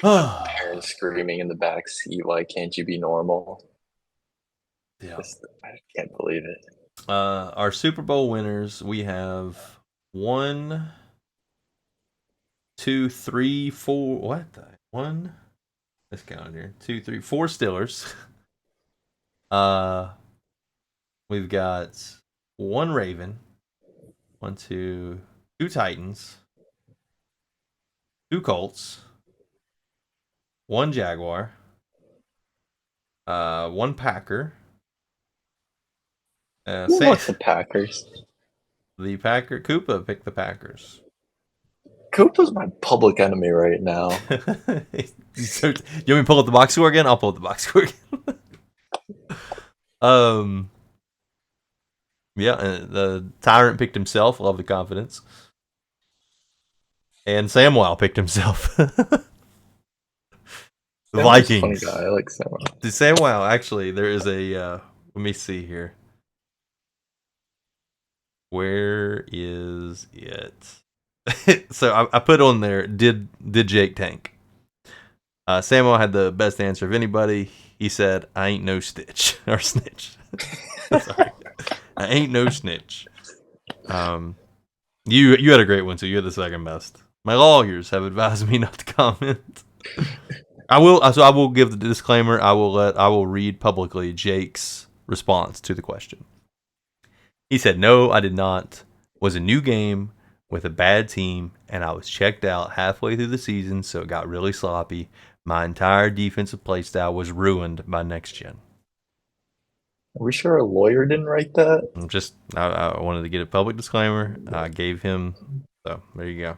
Speaker 2: the parents screaming in the back seat, "Why can't you be normal?"
Speaker 1: Yeah.
Speaker 2: Just, I can't believe it.
Speaker 1: Our Super Bowl winners, we have one, two, three, four. What the one? Let's count here. Two, three, four Steelers. Uh, we've got one Raven, one, two Titans, two Colts, one Jaguar, one Packer.
Speaker 2: Who wants the Packers?
Speaker 1: The Packer Koopa picked the Packers.
Speaker 2: Koopa's my public enemy right now.
Speaker 1: So, you want me to pull up the box score again? I'll pull up the box score again. um, yeah, the Tyrant picked himself. Love the confidence. And Samwell picked himself. The
Speaker 2: Sam's a funny
Speaker 1: Vikings.
Speaker 2: guy. I like Sam.
Speaker 1: The Samwell, actually, there is a. Let me see here. Where is it? So I put on there. Did Jake tank? Samuel had the best answer of anybody. He said, "I ain't no stitch or snitch." Sorry, I ain't no snitch. Um, you had a great one too. You had the second best. My lawyers have advised me not to comment. I will. So I will give the disclaimer. I will read publicly Jake's response to the question. He said, "No, I did not. Was a new game with a bad team, and I was checked out halfway through the season, so it got really sloppy. My entire defensive play style was ruined by next gen."
Speaker 2: Are we sure a lawyer didn't write that?
Speaker 1: I wanted to get a public disclaimer. I gave him, so there you go.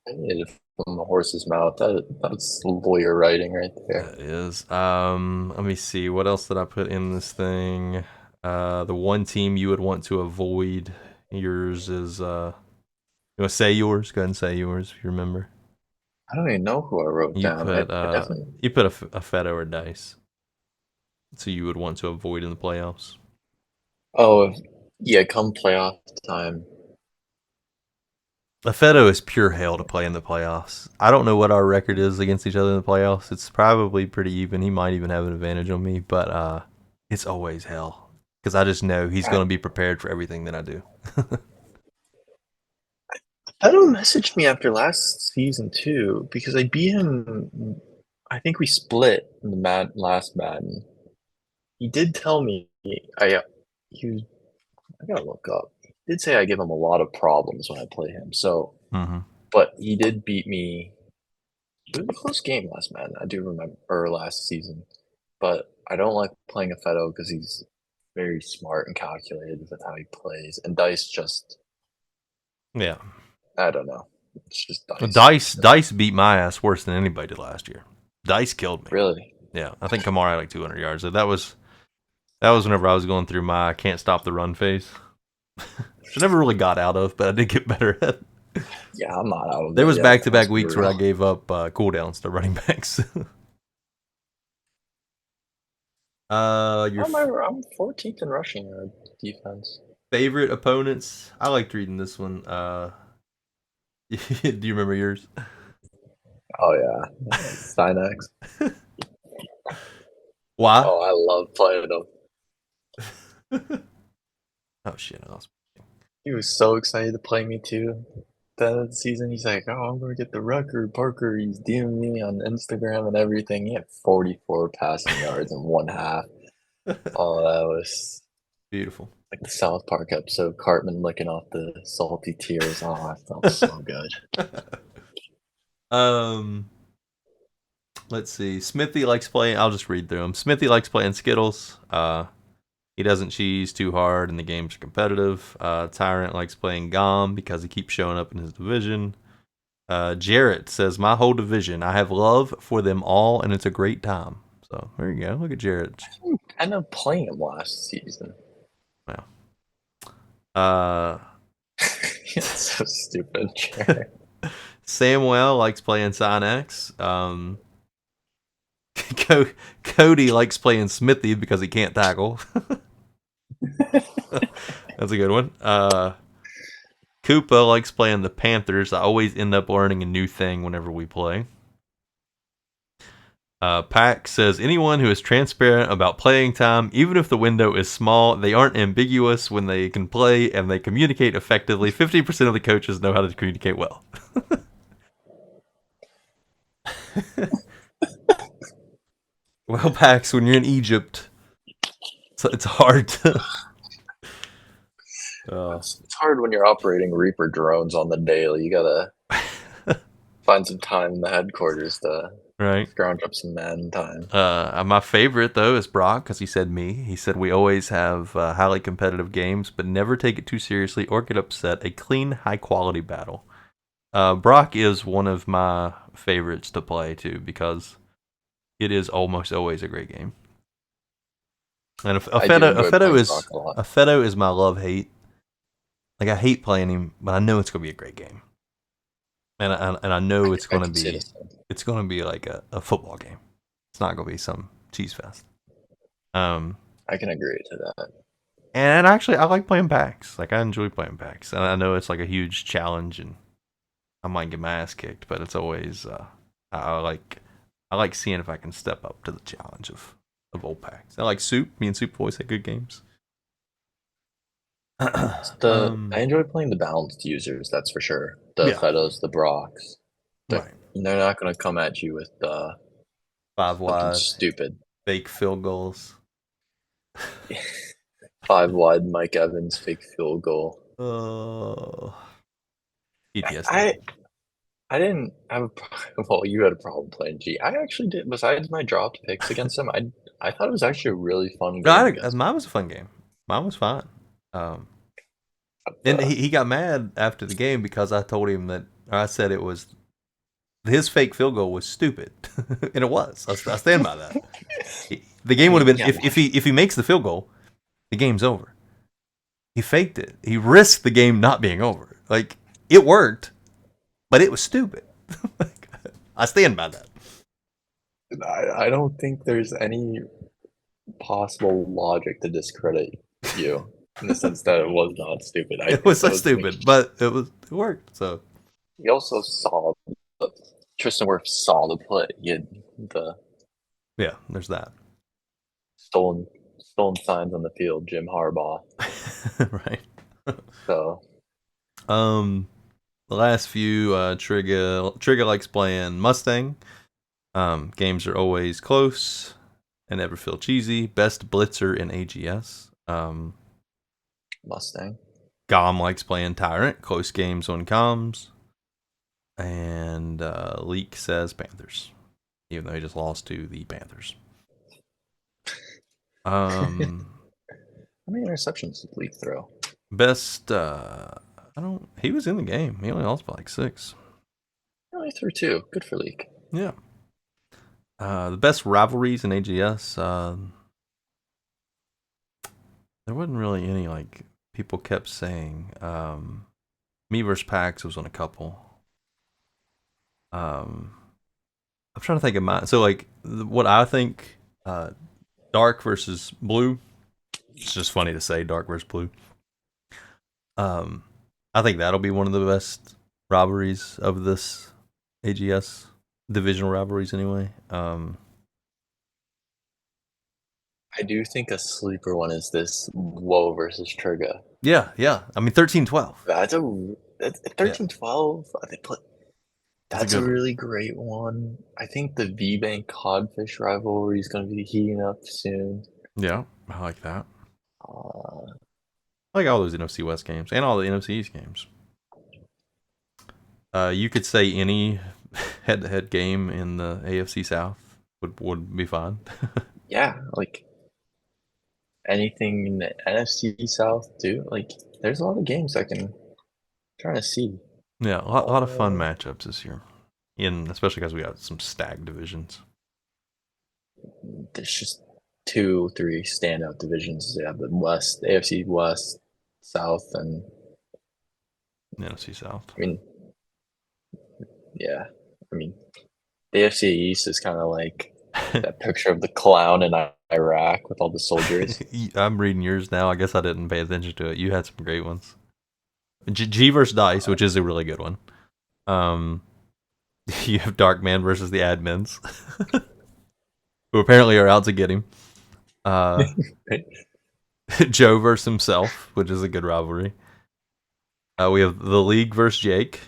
Speaker 2: I needed it from the horse's mouth. That's lawyer writing right there.
Speaker 1: That is. Let me see. What else did I put in this thing? The one team you would want to avoid. Yours is you want to say yours? Go ahead and say yours if you remember.
Speaker 2: I don't even know who I wrote
Speaker 1: You
Speaker 2: down. I,
Speaker 1: put
Speaker 2: I definitely.
Speaker 1: a Fetto or Dice, so you would want to avoid in the playoffs.
Speaker 2: Oh, yeah. Come playoff time.
Speaker 1: Fetto is pure hell to play in the playoffs. I don't know what our record is against each other in the playoffs. It's probably pretty even. He might even have an advantage on me, but it's always hell because I just know he's
Speaker 2: I,
Speaker 1: going to be prepared for everything that I do.
Speaker 2: Beto messaged me after last season too because I beat him. I think we split in the last Madden. He did tell me I he was. I gotta look up. He did say I give him a lot of problems when I play him. So,
Speaker 1: Mm-hmm.
Speaker 2: but he did beat me. It was a close game last Madden. I do remember, or last season. But I don't like playing a Feto because he's very smart and calculated with how he plays. And Dice just,
Speaker 1: Yeah,
Speaker 2: I don't know. It's just Dice.
Speaker 1: Dice beat my ass worse than anybody did last year. Dice killed me.
Speaker 2: Really?
Speaker 1: Yeah, I think Kamara had like 200 yards. That was whenever I was going through my can't stop the run phase. Which I never really got out of, but I did get better at.
Speaker 2: Yeah, I'm not out of
Speaker 1: There
Speaker 2: it
Speaker 1: was
Speaker 2: yet.
Speaker 1: back to
Speaker 2: Let's
Speaker 1: back
Speaker 2: be
Speaker 1: weeks where I
Speaker 2: real.
Speaker 1: gave up cooldowns to running backs. Your
Speaker 2: I'm 14th in rushing defense.
Speaker 1: favorite opponents? I liked reading this one. Do you remember yours?
Speaker 2: Oh yeah, Sinex.
Speaker 1: Why?
Speaker 2: Oh, I love playing him.
Speaker 1: Oh shit! I lost.
Speaker 2: He was so excited to play me too. The end of the season, he's like, "Oh, I'm gonna get the record." Parker, he's DMing me on Instagram and everything. He had 44 passing yards in one half. Oh, that was
Speaker 1: Beautiful.
Speaker 2: like the South Park episode, Cartman licking off the salty tears. Oh, I felt so good.
Speaker 1: um, let's see. Smithy likes playing. I'll just read through them. Smithy likes playing Skittles. He doesn't cheese too hard, and the games are competitive. Tyrant likes playing Gom because he keeps showing up in his division. Jarrett says, "My whole division. I have love for them all, and it's a great time." So there you go. Look at Jarrett.
Speaker 2: I ended up playing him last season.
Speaker 1: Wow. Uh,
Speaker 2: It's so stupid, Jared.
Speaker 1: Samuel likes playing Sign X. Cody likes playing Smithy because he can't tackle. That's a good one. Koopa likes playing the Panthers. I always end up learning a new thing whenever we play. Pack says anyone who is transparent about playing time, even if the window is small, they aren't ambiguous when they can play and they communicate effectively. 50% of the coaches know how to communicate well. Well, Pax, when you're in Egypt, it's hard to.
Speaker 2: It's hard when you're operating Reaper drones on the daily. You gotta find some time in the headquarters to
Speaker 1: Right.
Speaker 2: scrounge up some man time.
Speaker 1: My favorite though is Brock because he said me. He said we always have highly competitive games, but never take it too seriously or get upset. A clean, high quality battle. Brock is one of my favorites to play too because it is almost always a great game. And
Speaker 2: I do enjoy playing Brock a lot.
Speaker 1: A Feto is my love hate. Like I hate playing him, but I know it's gonna be a great game, and I know
Speaker 2: I could say the same.
Speaker 1: it's gonna be like a football game. It's not gonna be some cheese fest. Um,
Speaker 2: I can agree to that.
Speaker 1: and actually, I like playing packs. Like I enjoy playing packs, and I know it's like a huge challenge, and I might get my ass kicked, but it's always I like seeing if I can step up to the challenge of old packs. I like Soup. Me and Soup always had good games.
Speaker 2: I enjoy playing the balanced users, that's for sure. The
Speaker 1: Yeah,
Speaker 2: Fetos, the Brocks.
Speaker 1: right.
Speaker 2: They're not gonna come at you with
Speaker 1: Five
Speaker 2: something
Speaker 1: wide,
Speaker 2: stupid.
Speaker 1: fake field goals.
Speaker 2: 5 wide Mike Evans fake field goal.
Speaker 1: Oh, PTSD.
Speaker 2: I I didn't have a well, you had a problem playing G. I actually did. Besides my dropped picks against him, I thought it was actually a really fun game against him.
Speaker 1: Mine was a fun game. Mine was fine. Um, and
Speaker 2: Uh,
Speaker 1: he got mad after the game because I told him that I said it was his fake field goal was stupid, and it was. I stand by that. The game would have been
Speaker 2: yeah,
Speaker 1: if he makes the field goal, the game's over. He faked it. He risked the game not being over. Like, it worked, but it was stupid. I stand by that.
Speaker 2: I don't think there's any possible logic to discredit you in the sense that it was not stupid. I
Speaker 1: It was
Speaker 2: think
Speaker 1: so
Speaker 2: that was
Speaker 1: stupid, but it worked. So
Speaker 2: he also saw Tristan Wirth saw the play. He had the
Speaker 1: yeah, there's that.
Speaker 2: stolen signs on the field, Jim Harbaugh.
Speaker 1: Right.
Speaker 2: So
Speaker 1: The last few Trigger likes playing Mustang. Games are always close and never feel cheesy. Best blitzer in AGS.
Speaker 2: Mustang.
Speaker 1: Gom likes playing Tyrant. Close games on comms. And Leak says Panthers, even though he just lost to the Panthers.
Speaker 2: How many interceptions did Leak throw?
Speaker 1: Best, I don't. He was in the game. He only lost by like 6.
Speaker 2: He only threw 2. Good for Leak.
Speaker 1: Yeah. The best rivalries in AGS. There wasn't really any like people kept saying. Me versus Pax was on a couple. I'm trying to think of mine. So like what I think, dark versus blue. It's just funny to say dark versus blue. I think that'll be one of the best rivalries of this AGS divisional rivalries anyway.
Speaker 2: I do think a sleeper one is this Woe versus Trigger.
Speaker 1: Yeah. I mean 13-12.
Speaker 2: That's a that's
Speaker 1: Yeah,
Speaker 2: 13-12.
Speaker 1: that's a
Speaker 2: That's a
Speaker 1: good one.
Speaker 2: really great one. I think the V-Bank Codfish rivalry is going to be heating up soon.
Speaker 1: Yeah, I like that.
Speaker 2: Uh,
Speaker 1: I like all those NFC West games and all the NFC East games. You could say any head-to-head game in the AFC South would be fine.
Speaker 2: yeah, like anything in the NFC South too. Like, there's a lot of games I can trying to see.
Speaker 1: Yeah, a lot of fun
Speaker 2: Uh,
Speaker 1: matchups this year, in especially because we got some stacked divisions.
Speaker 2: there's just 2, 3 standout divisions. They have the West, AFC West, South, and
Speaker 1: NFC South.
Speaker 2: I mean, yeah, I mean, the AFC East is kind of like that picture of the clown in Iraq with all the soldiers.
Speaker 1: I'm reading yours now. I guess I didn't pay attention to it. You had some great ones. G versus Dice, which is a really good one. Um, you have Darkman versus the admins, who apparently are out to get him. Uh, Joe versus himself, which is a good rivalry. We have the League versus Jake,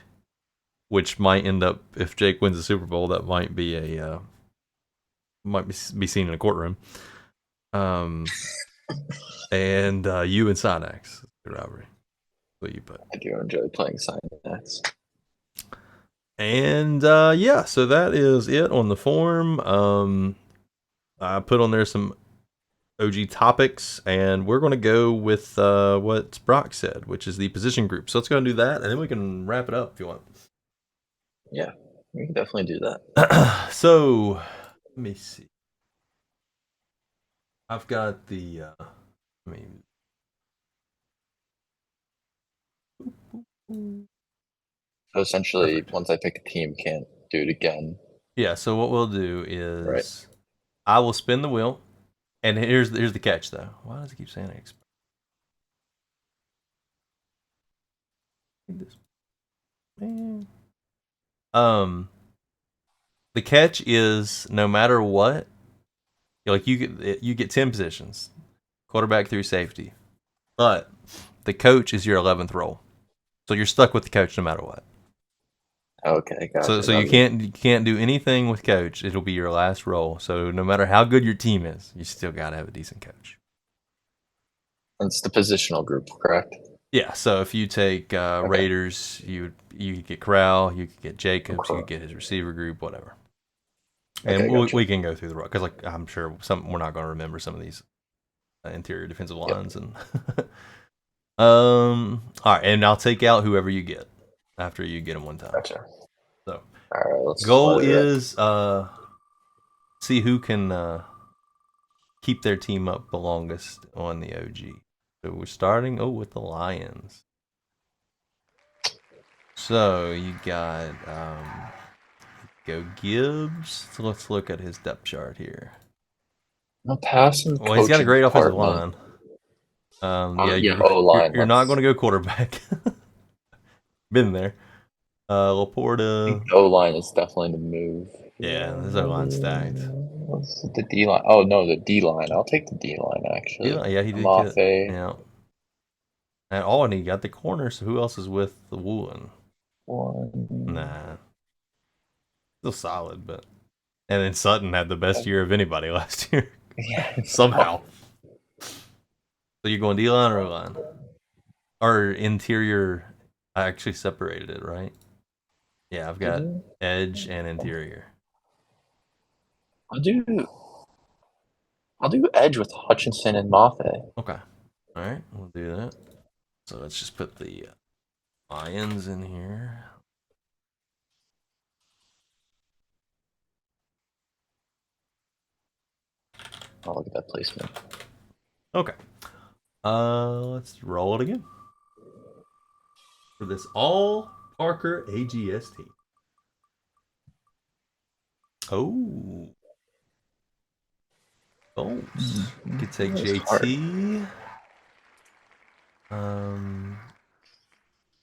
Speaker 1: which might end up, if Jake wins the Super Bowl, that might be might be seen in a courtroom. And you and Sinex, good rivalry. What you put?
Speaker 2: I do enjoy playing Signex.
Speaker 1: And yeah, so that is it on the form. I put on there some OG topics, and we're going to go with what Brock said, which is the position group. So let's go and do that, and then we can wrap it up if you want.
Speaker 2: Yeah, we can definitely do that.
Speaker 1: So let me see. I've got the. I mean.
Speaker 2: So essentially,
Speaker 1: Perfect.
Speaker 2: once I pick a team, can't do it again,
Speaker 1: Yeah. So what we'll do
Speaker 2: right?
Speaker 1: is I will spin the wheel, and here's the catch though. Why does it keep saying it? This man. The catch is no matter what, like you get 10 positions, quarterback through safety, but the coach is your 11th role, so you're stuck with the coach no matter what.
Speaker 2: Okay,
Speaker 1: So
Speaker 2: gotcha.
Speaker 1: so you can't do anything with coach. It'll be your last role. So no matter how good your team is, you still gotta have a decent coach.
Speaker 2: It's the positional group, correct?
Speaker 1: Yeah. So if you take
Speaker 2: Okay,
Speaker 1: Raiders, you could get Corral, you could get Jacobs, you could
Speaker 2: cool.
Speaker 1: get his receiver group, whatever. And
Speaker 2: Okay, gotcha.
Speaker 1: we can go through the because like I'm sure we're not going to remember some of these interior defensive
Speaker 2: Yep,
Speaker 1: lines and all right, and I'll take out whoever you get after you get them one time.
Speaker 2: gotcha.
Speaker 1: So
Speaker 2: All right, let's
Speaker 1: goal
Speaker 2: let it rip.
Speaker 1: is see who can keep their team up the longest on the OG. So we're starting with the Lions. So you got go Gibbs. So let's look at his depth chart here.
Speaker 2: No passing
Speaker 1: Well, he's got a
Speaker 2: coaching
Speaker 1: great offensive
Speaker 2: department.
Speaker 1: line. Yeah,
Speaker 2: Yeah,
Speaker 1: you're
Speaker 2: O
Speaker 1: you're,
Speaker 2: line.
Speaker 1: you're not going
Speaker 2: Let's.
Speaker 1: to go quarterback. Been there.
Speaker 2: I
Speaker 1: Laporta.
Speaker 2: think the O line is definitely the move.
Speaker 1: Yeah, this O line stacked.
Speaker 2: What's the D line? Oh no, the D line. I'll take the D line actually.
Speaker 1: Yeah, he did get.
Speaker 2: Mafe.
Speaker 1: Yeah. And and he got the corner. So who else is with the Woolen?
Speaker 2: One.
Speaker 1: Nah, still solid, but and then Sutton had the best year of anybody last year
Speaker 2: Yeah.
Speaker 1: somehow. So you're going D line or O line or interior? I actually separated it right. Yeah, I've got
Speaker 2: Do
Speaker 1: edge and interior.
Speaker 2: I'll do I'll do edge with Hutchinson and Mafe.
Speaker 1: Okay, all right, we'll do that. So let's just put the Lions in here.
Speaker 2: Oh, look at that placement.
Speaker 1: Okay. Let's roll it again for this all Parker AGS team. Oh, Bolts. You could take
Speaker 2: That was hard.
Speaker 1: JT.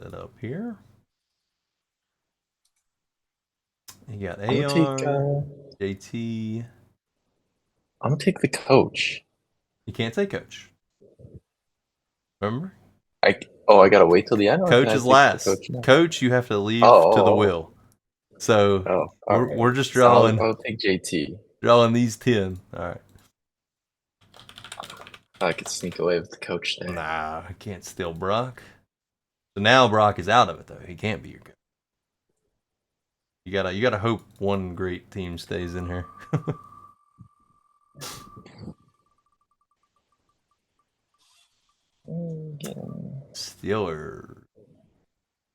Speaker 1: Set up here. You got
Speaker 2: I'm gonna take
Speaker 1: AR, JT.
Speaker 2: I'm gonna take the coach.
Speaker 1: You can't take coach. Remember?
Speaker 2: I I gotta wait till the end, or can
Speaker 1: Coach
Speaker 2: I
Speaker 1: is
Speaker 2: take the
Speaker 1: last.
Speaker 2: coach now?
Speaker 1: Coach, you have to
Speaker 2: Oh,
Speaker 1: leave to the
Speaker 2: oh,
Speaker 1: will. So
Speaker 2: all right.
Speaker 1: we're just
Speaker 2: So
Speaker 1: drawing
Speaker 2: I'll take JT.
Speaker 1: these 10. All right.
Speaker 2: I could sneak away with the coach there.
Speaker 1: Nah, I can't steal Brock. So now Brock is out of it though. He can't be your coach. You gotta hope one great team stays in here. Steeler.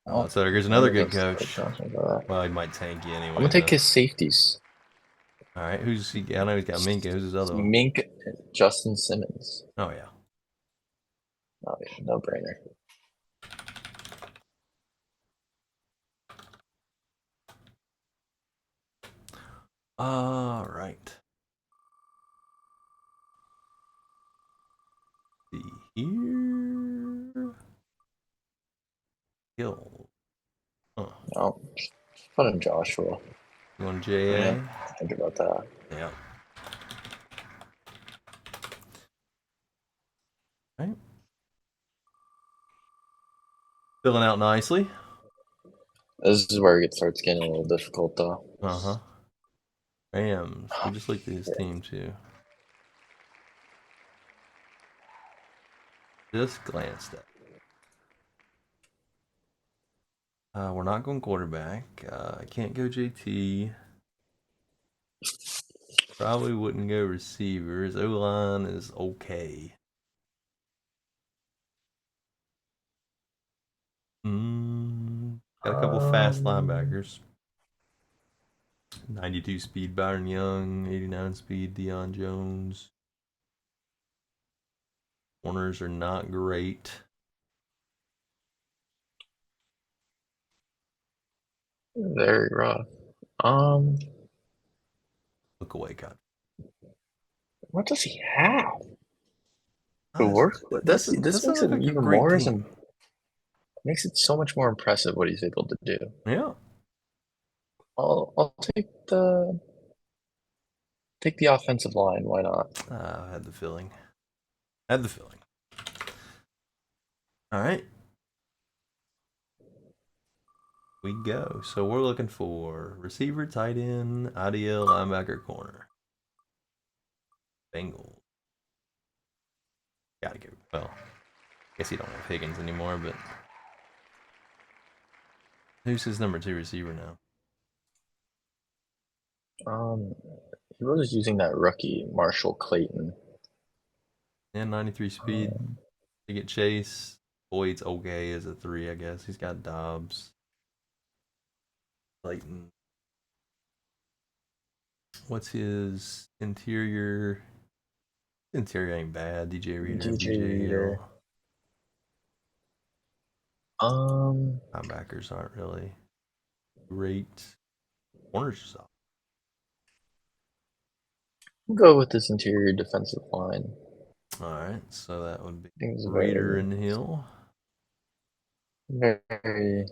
Speaker 1: Oh,
Speaker 2: Oh,
Speaker 1: so there's
Speaker 2: I
Speaker 1: another
Speaker 2: guess
Speaker 1: good
Speaker 2: that's the
Speaker 1: coach.
Speaker 2: coach option for that.
Speaker 1: Well, he might tank you
Speaker 2: I'm gonna
Speaker 1: anyway
Speaker 2: take
Speaker 1: though.
Speaker 2: his safeties.
Speaker 1: All right, who's he? I know he's got Minka. Who's his other one?
Speaker 2: Mink, Justin Simmons.
Speaker 1: Oh yeah.
Speaker 2: Oh yeah, no brainer.
Speaker 1: All right. See here. Hill. Huh.
Speaker 2: Oh, just put in Joshua.
Speaker 1: You want
Speaker 2: Yeah,
Speaker 1: JA?
Speaker 2: think about that.
Speaker 1: Yeah. Right. Filling out nicely.
Speaker 2: This is where it starts getting a little difficult, though.
Speaker 1: Uh huh. Rams. We just looked at his
Speaker 2: Yeah.
Speaker 1: team too. Just glanced at. We're not going quarterback. I can't go JT. Probably wouldn't go receivers. O line is okay. Got a couple fast linebackers. 92 speed Byron Young, 89 speed Deion Jones. Corners are not great.
Speaker 2: Very rough. Um,
Speaker 1: Look away, God.
Speaker 2: what does he have to
Speaker 1: Uh,
Speaker 2: work with?
Speaker 1: this
Speaker 2: This
Speaker 1: doesn't
Speaker 2: makes it
Speaker 1: look like a
Speaker 2: even
Speaker 1: great
Speaker 2: more
Speaker 1: team.
Speaker 2: makes it so much more impressive what he's able to do.
Speaker 1: Yeah.
Speaker 2: I'll take the offensive line. Why not?
Speaker 1: I had the feeling. Had the feeling. All right. We go. So we're looking for receiver, tight end, IDL, linebacker, corner. Bengals. Gotta go. Well, I guess you don't have Higgins anymore, but who's his number 2 receiver now?
Speaker 2: Um, he was using that rookie Marshall Clayton.
Speaker 1: Yeah, 93 speed. You get Chase. Boyd's okay as a 3, I guess. He's got Dobbs. Clayton. What's his interior? Interior ain't bad. DJ Reader and
Speaker 2: DJ
Speaker 1: BJ
Speaker 2: Reader.
Speaker 1: Hill.
Speaker 2: Um,
Speaker 1: Linebackers aren't really great. Corners is up.
Speaker 2: we'll go with this interior defensive line.
Speaker 1: Alright, so that would be
Speaker 2: I think it's
Speaker 1: Reader and Hill.
Speaker 2: very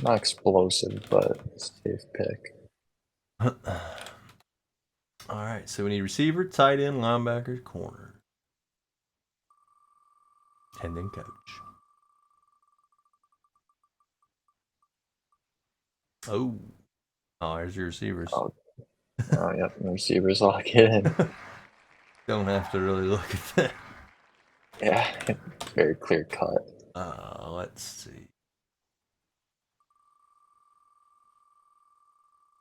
Speaker 2: not explosive, but safe pick.
Speaker 1: Alright, so we need receiver, tight end, linebacker, corner. And then coach. Oh. Oh, there's your receivers.
Speaker 2: Oh, yep, receivers lock in.
Speaker 1: Don't have to really look at that.
Speaker 2: Yeah, very clear cut.
Speaker 1: Let's see.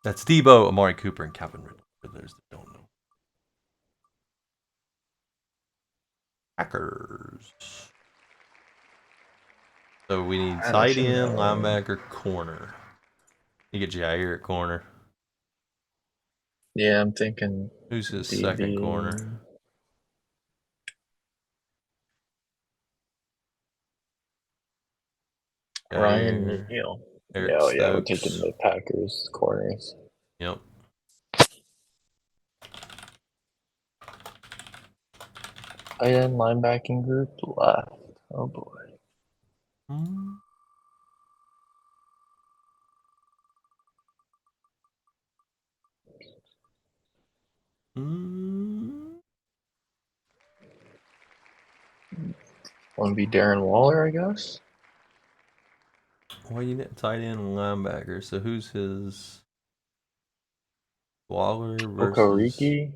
Speaker 1: That's Debo, Amari Cooper, and Calvin Ridley. For those that don't know. Packers. So we need
Speaker 2: I
Speaker 1: tight
Speaker 2: should
Speaker 1: end,
Speaker 2: know.
Speaker 1: linebacker, corner. You get Jair at corner.
Speaker 2: Yeah, I'm thinking
Speaker 1: Who's his
Speaker 2: DB.
Speaker 1: second corner?
Speaker 2: Ryan
Speaker 1: Jair,
Speaker 2: Neal.
Speaker 1: Eric
Speaker 2: Yeah, we're taking
Speaker 1: Stokes.
Speaker 2: the Packers corners.
Speaker 1: Yep.
Speaker 2: Tight end linebacking group left. Oh boy.
Speaker 1: Mm. Mm.
Speaker 2: Want to be Darren Waller, I guess.
Speaker 1: Well, you need tight end and linebacker. So who's his Waller versus
Speaker 2: Okariki.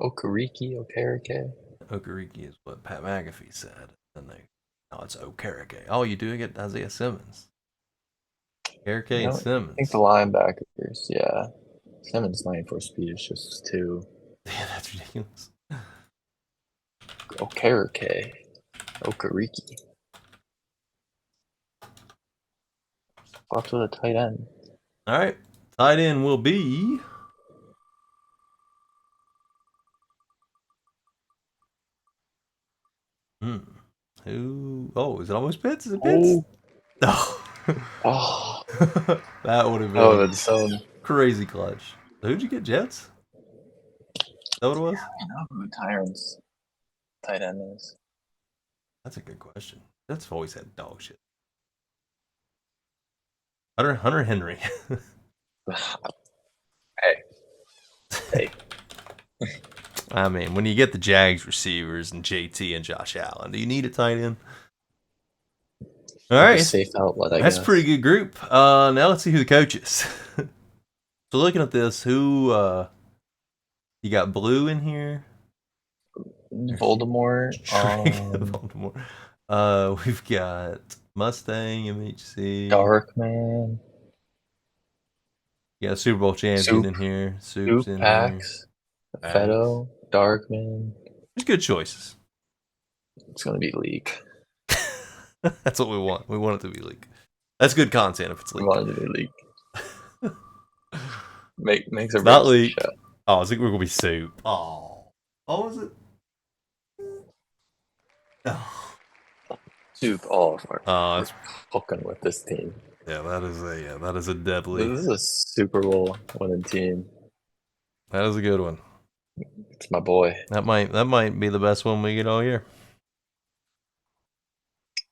Speaker 2: Okariki.
Speaker 1: Okariki is what Pat McAfee said. And they, oh, it's Okarike. Oh, you do get Isaiah Simmons. Okarike and
Speaker 2: I think the
Speaker 1: Simmons.
Speaker 2: linebackers. Yeah, Simmons 94 speed is just too.
Speaker 1: Yeah, that's ridiculous.
Speaker 2: Okariki. Left with a tight end.
Speaker 1: All right. Tight end will be. Hmm. Who? Oh, is it almost Pitts? Is it Pitts?
Speaker 2: Oh,
Speaker 1: No.
Speaker 2: oh,
Speaker 1: That would have
Speaker 2: that would
Speaker 1: been
Speaker 2: have been so.
Speaker 1: crazy clutch. So who'd you get? Jets? Is that what it was?
Speaker 2: I know who Tyrant's tight end is.
Speaker 1: That's a good question. Jets always had dog shit. Hunter Henry.
Speaker 2: Hey, hey.
Speaker 1: I mean, when you get the Jags receivers and JT and Josh Allen, do you need a tight end? All
Speaker 2: Like a
Speaker 1: right,
Speaker 2: safe outlet, I
Speaker 1: that's a
Speaker 2: guess.
Speaker 1: pretty good group. Now let's see who the coach is. So looking at this, who you got Blue in here?
Speaker 2: Voldemort.
Speaker 1: Baltimore. We've got Mustang, MHC.
Speaker 2: Darkman.
Speaker 1: You got a Super Bowl champion
Speaker 2: Soup.
Speaker 1: in here. Soup's
Speaker 2: Soup
Speaker 1: in here.
Speaker 2: Packs.
Speaker 1: Packs.
Speaker 2: Fedo. Darkman.
Speaker 1: There's good choices.
Speaker 2: It's gonna be leak.
Speaker 1: That's what we want. We want it to be leak. That's good content if it's
Speaker 2: We
Speaker 1: leak.
Speaker 2: want it to be leak. Makes
Speaker 1: It's not
Speaker 2: everybody
Speaker 1: leak.
Speaker 2: shut.
Speaker 1: Oh, I think we're gonna be Soup. Oh, what was it? Oh,
Speaker 2: Soup. Oh, we're
Speaker 1: that's
Speaker 2: cooking with this team.
Speaker 1: yeah. That is a deadly.
Speaker 2: This is a Super Bowl winning team.
Speaker 1: That is a good one.
Speaker 2: It's my boy.
Speaker 1: That might be the best one we get all year.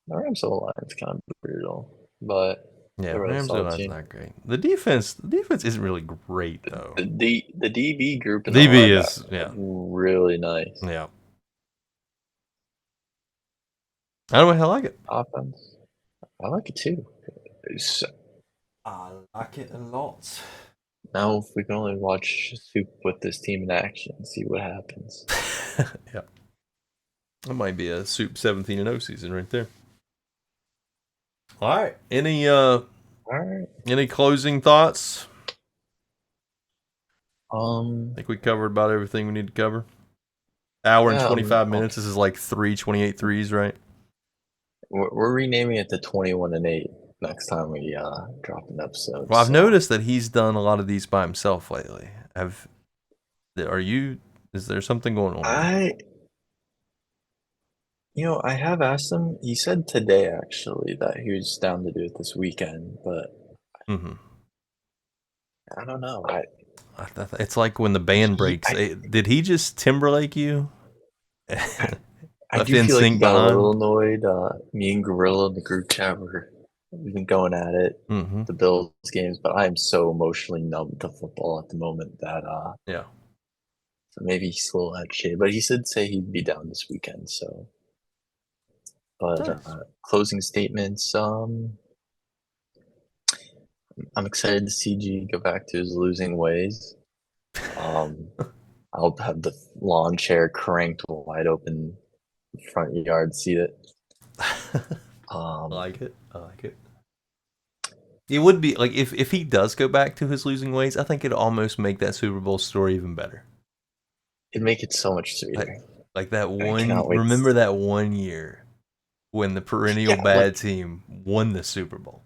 Speaker 2: The Rams line's kind of brutal, but
Speaker 1: Yeah,
Speaker 2: they're a
Speaker 1: Rams
Speaker 2: solid
Speaker 1: are
Speaker 2: team.
Speaker 1: not great. The defense isn't really great though.
Speaker 2: The DB group and the
Speaker 1: DB
Speaker 2: linebackers
Speaker 1: is yeah.
Speaker 2: really nice.
Speaker 1: Yeah. I don't know how I like it.
Speaker 2: Offense, I like it too.
Speaker 1: I like it a lot.
Speaker 2: Now if we can only watch Soup with this team in action, see what happens.
Speaker 1: Yeah. That might be a Soup 17-0 season right there. All right.
Speaker 2: All right.
Speaker 1: Any closing thoughts?
Speaker 2: Um.
Speaker 1: I think we covered about everything we need to cover. Hour and
Speaker 2: Yeah,
Speaker 1: 25 minutes. This is like 3 28 threes, right?
Speaker 2: we're renaming it the 21 and 8. next time we drop an episode.
Speaker 1: Well, I've
Speaker 2: So
Speaker 1: noticed that he's done a lot of these by himself lately. Are you? Is there something going on there?
Speaker 2: I have asked him. He said today actually that he was down to do it this weekend, but
Speaker 1: Mm-hmm.
Speaker 2: I don't know.
Speaker 1: It's like when the band
Speaker 2: He,
Speaker 1: breaks. Did he just Timberlake you?
Speaker 2: I I
Speaker 1: Left
Speaker 2: do feel like he
Speaker 1: NSYNC
Speaker 2: got a little
Speaker 1: behind?
Speaker 2: annoyed. Me and Gorilla in the group chat we've been going at it,
Speaker 1: Mm-hmm.
Speaker 2: the Bills games, but I am so emotionally numb to football at the moment that
Speaker 1: Yeah.
Speaker 2: so maybe he's a little out of shape. But he did say he'd be down this weekend. So, but
Speaker 1: Nice.
Speaker 2: closing statements. I'm excited to see G go back to his losing ways. Um, I'll have the lawn chair cranked wide open, front yard seat it.
Speaker 1: I
Speaker 2: Um,
Speaker 1: like it. I like it. It would be like if he does go back to his losing ways, I think it'd almost make that Super Bowl story even better.
Speaker 2: it'd make it so much
Speaker 1: Like
Speaker 2: sweeter.
Speaker 1: like that
Speaker 2: I
Speaker 1: one.
Speaker 2: cannot wait.
Speaker 1: Remember that one year when the perennial
Speaker 2: Yeah,
Speaker 1: bad team won the Super Bowl.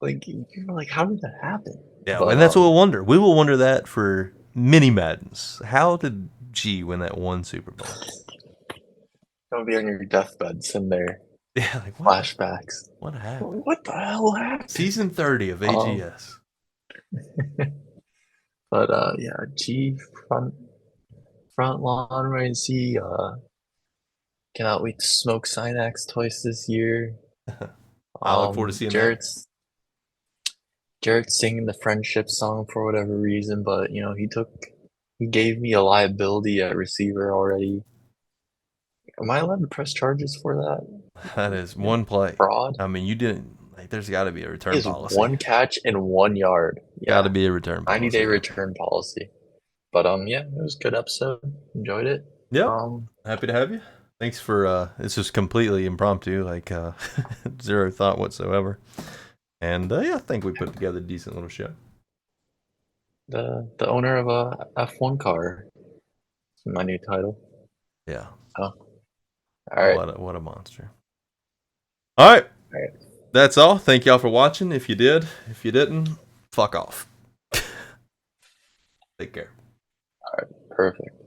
Speaker 2: you're like, how did that happen?
Speaker 1: Yeah,
Speaker 2: But
Speaker 1: and that's what we'll wonder. We will wonder that for many Maddens. How did G win that one Super Bowl?
Speaker 2: Gonna be on your deathbed, sitting there,
Speaker 1: Yeah, like
Speaker 2: flashbacks.
Speaker 1: what happened?
Speaker 2: What the hell happened?
Speaker 1: Season 30 of
Speaker 2: Um,
Speaker 1: AGS.
Speaker 2: but yeah, G front lawn right and see. Cannot wait to smoke Sinax twice this year.
Speaker 1: I look forward to seeing that.
Speaker 2: Jarrett's singing the friendship song for whatever reason, but he gave me a liability at receiver already. Am I allowed to press charges for that?
Speaker 1: That is one play.
Speaker 2: Fraud?
Speaker 1: I mean, you didn't. Like, there's got to be a
Speaker 2: He
Speaker 1: return
Speaker 2: has
Speaker 1: policy.
Speaker 2: one catch and 1 yard.
Speaker 1: Got to
Speaker 2: Yeah,
Speaker 1: be a return
Speaker 2: 90-day
Speaker 1: policy there.
Speaker 2: return policy. But yeah, it was a good episode. Enjoyed it.
Speaker 1: Yep. Happy to have you. Thanks for it's just completely impromptu, like zero thought whatsoever. And yeah, I think we put together a decent little show.
Speaker 2: The owner of a F1 car. It's my new title.
Speaker 1: Yeah.
Speaker 2: Oh, all right.
Speaker 1: What a monster. All right.
Speaker 2: All right.
Speaker 1: That's all. Thank y'all for watching. If you did, if you didn't, fuck off. Take care.
Speaker 2: All right. Perfect.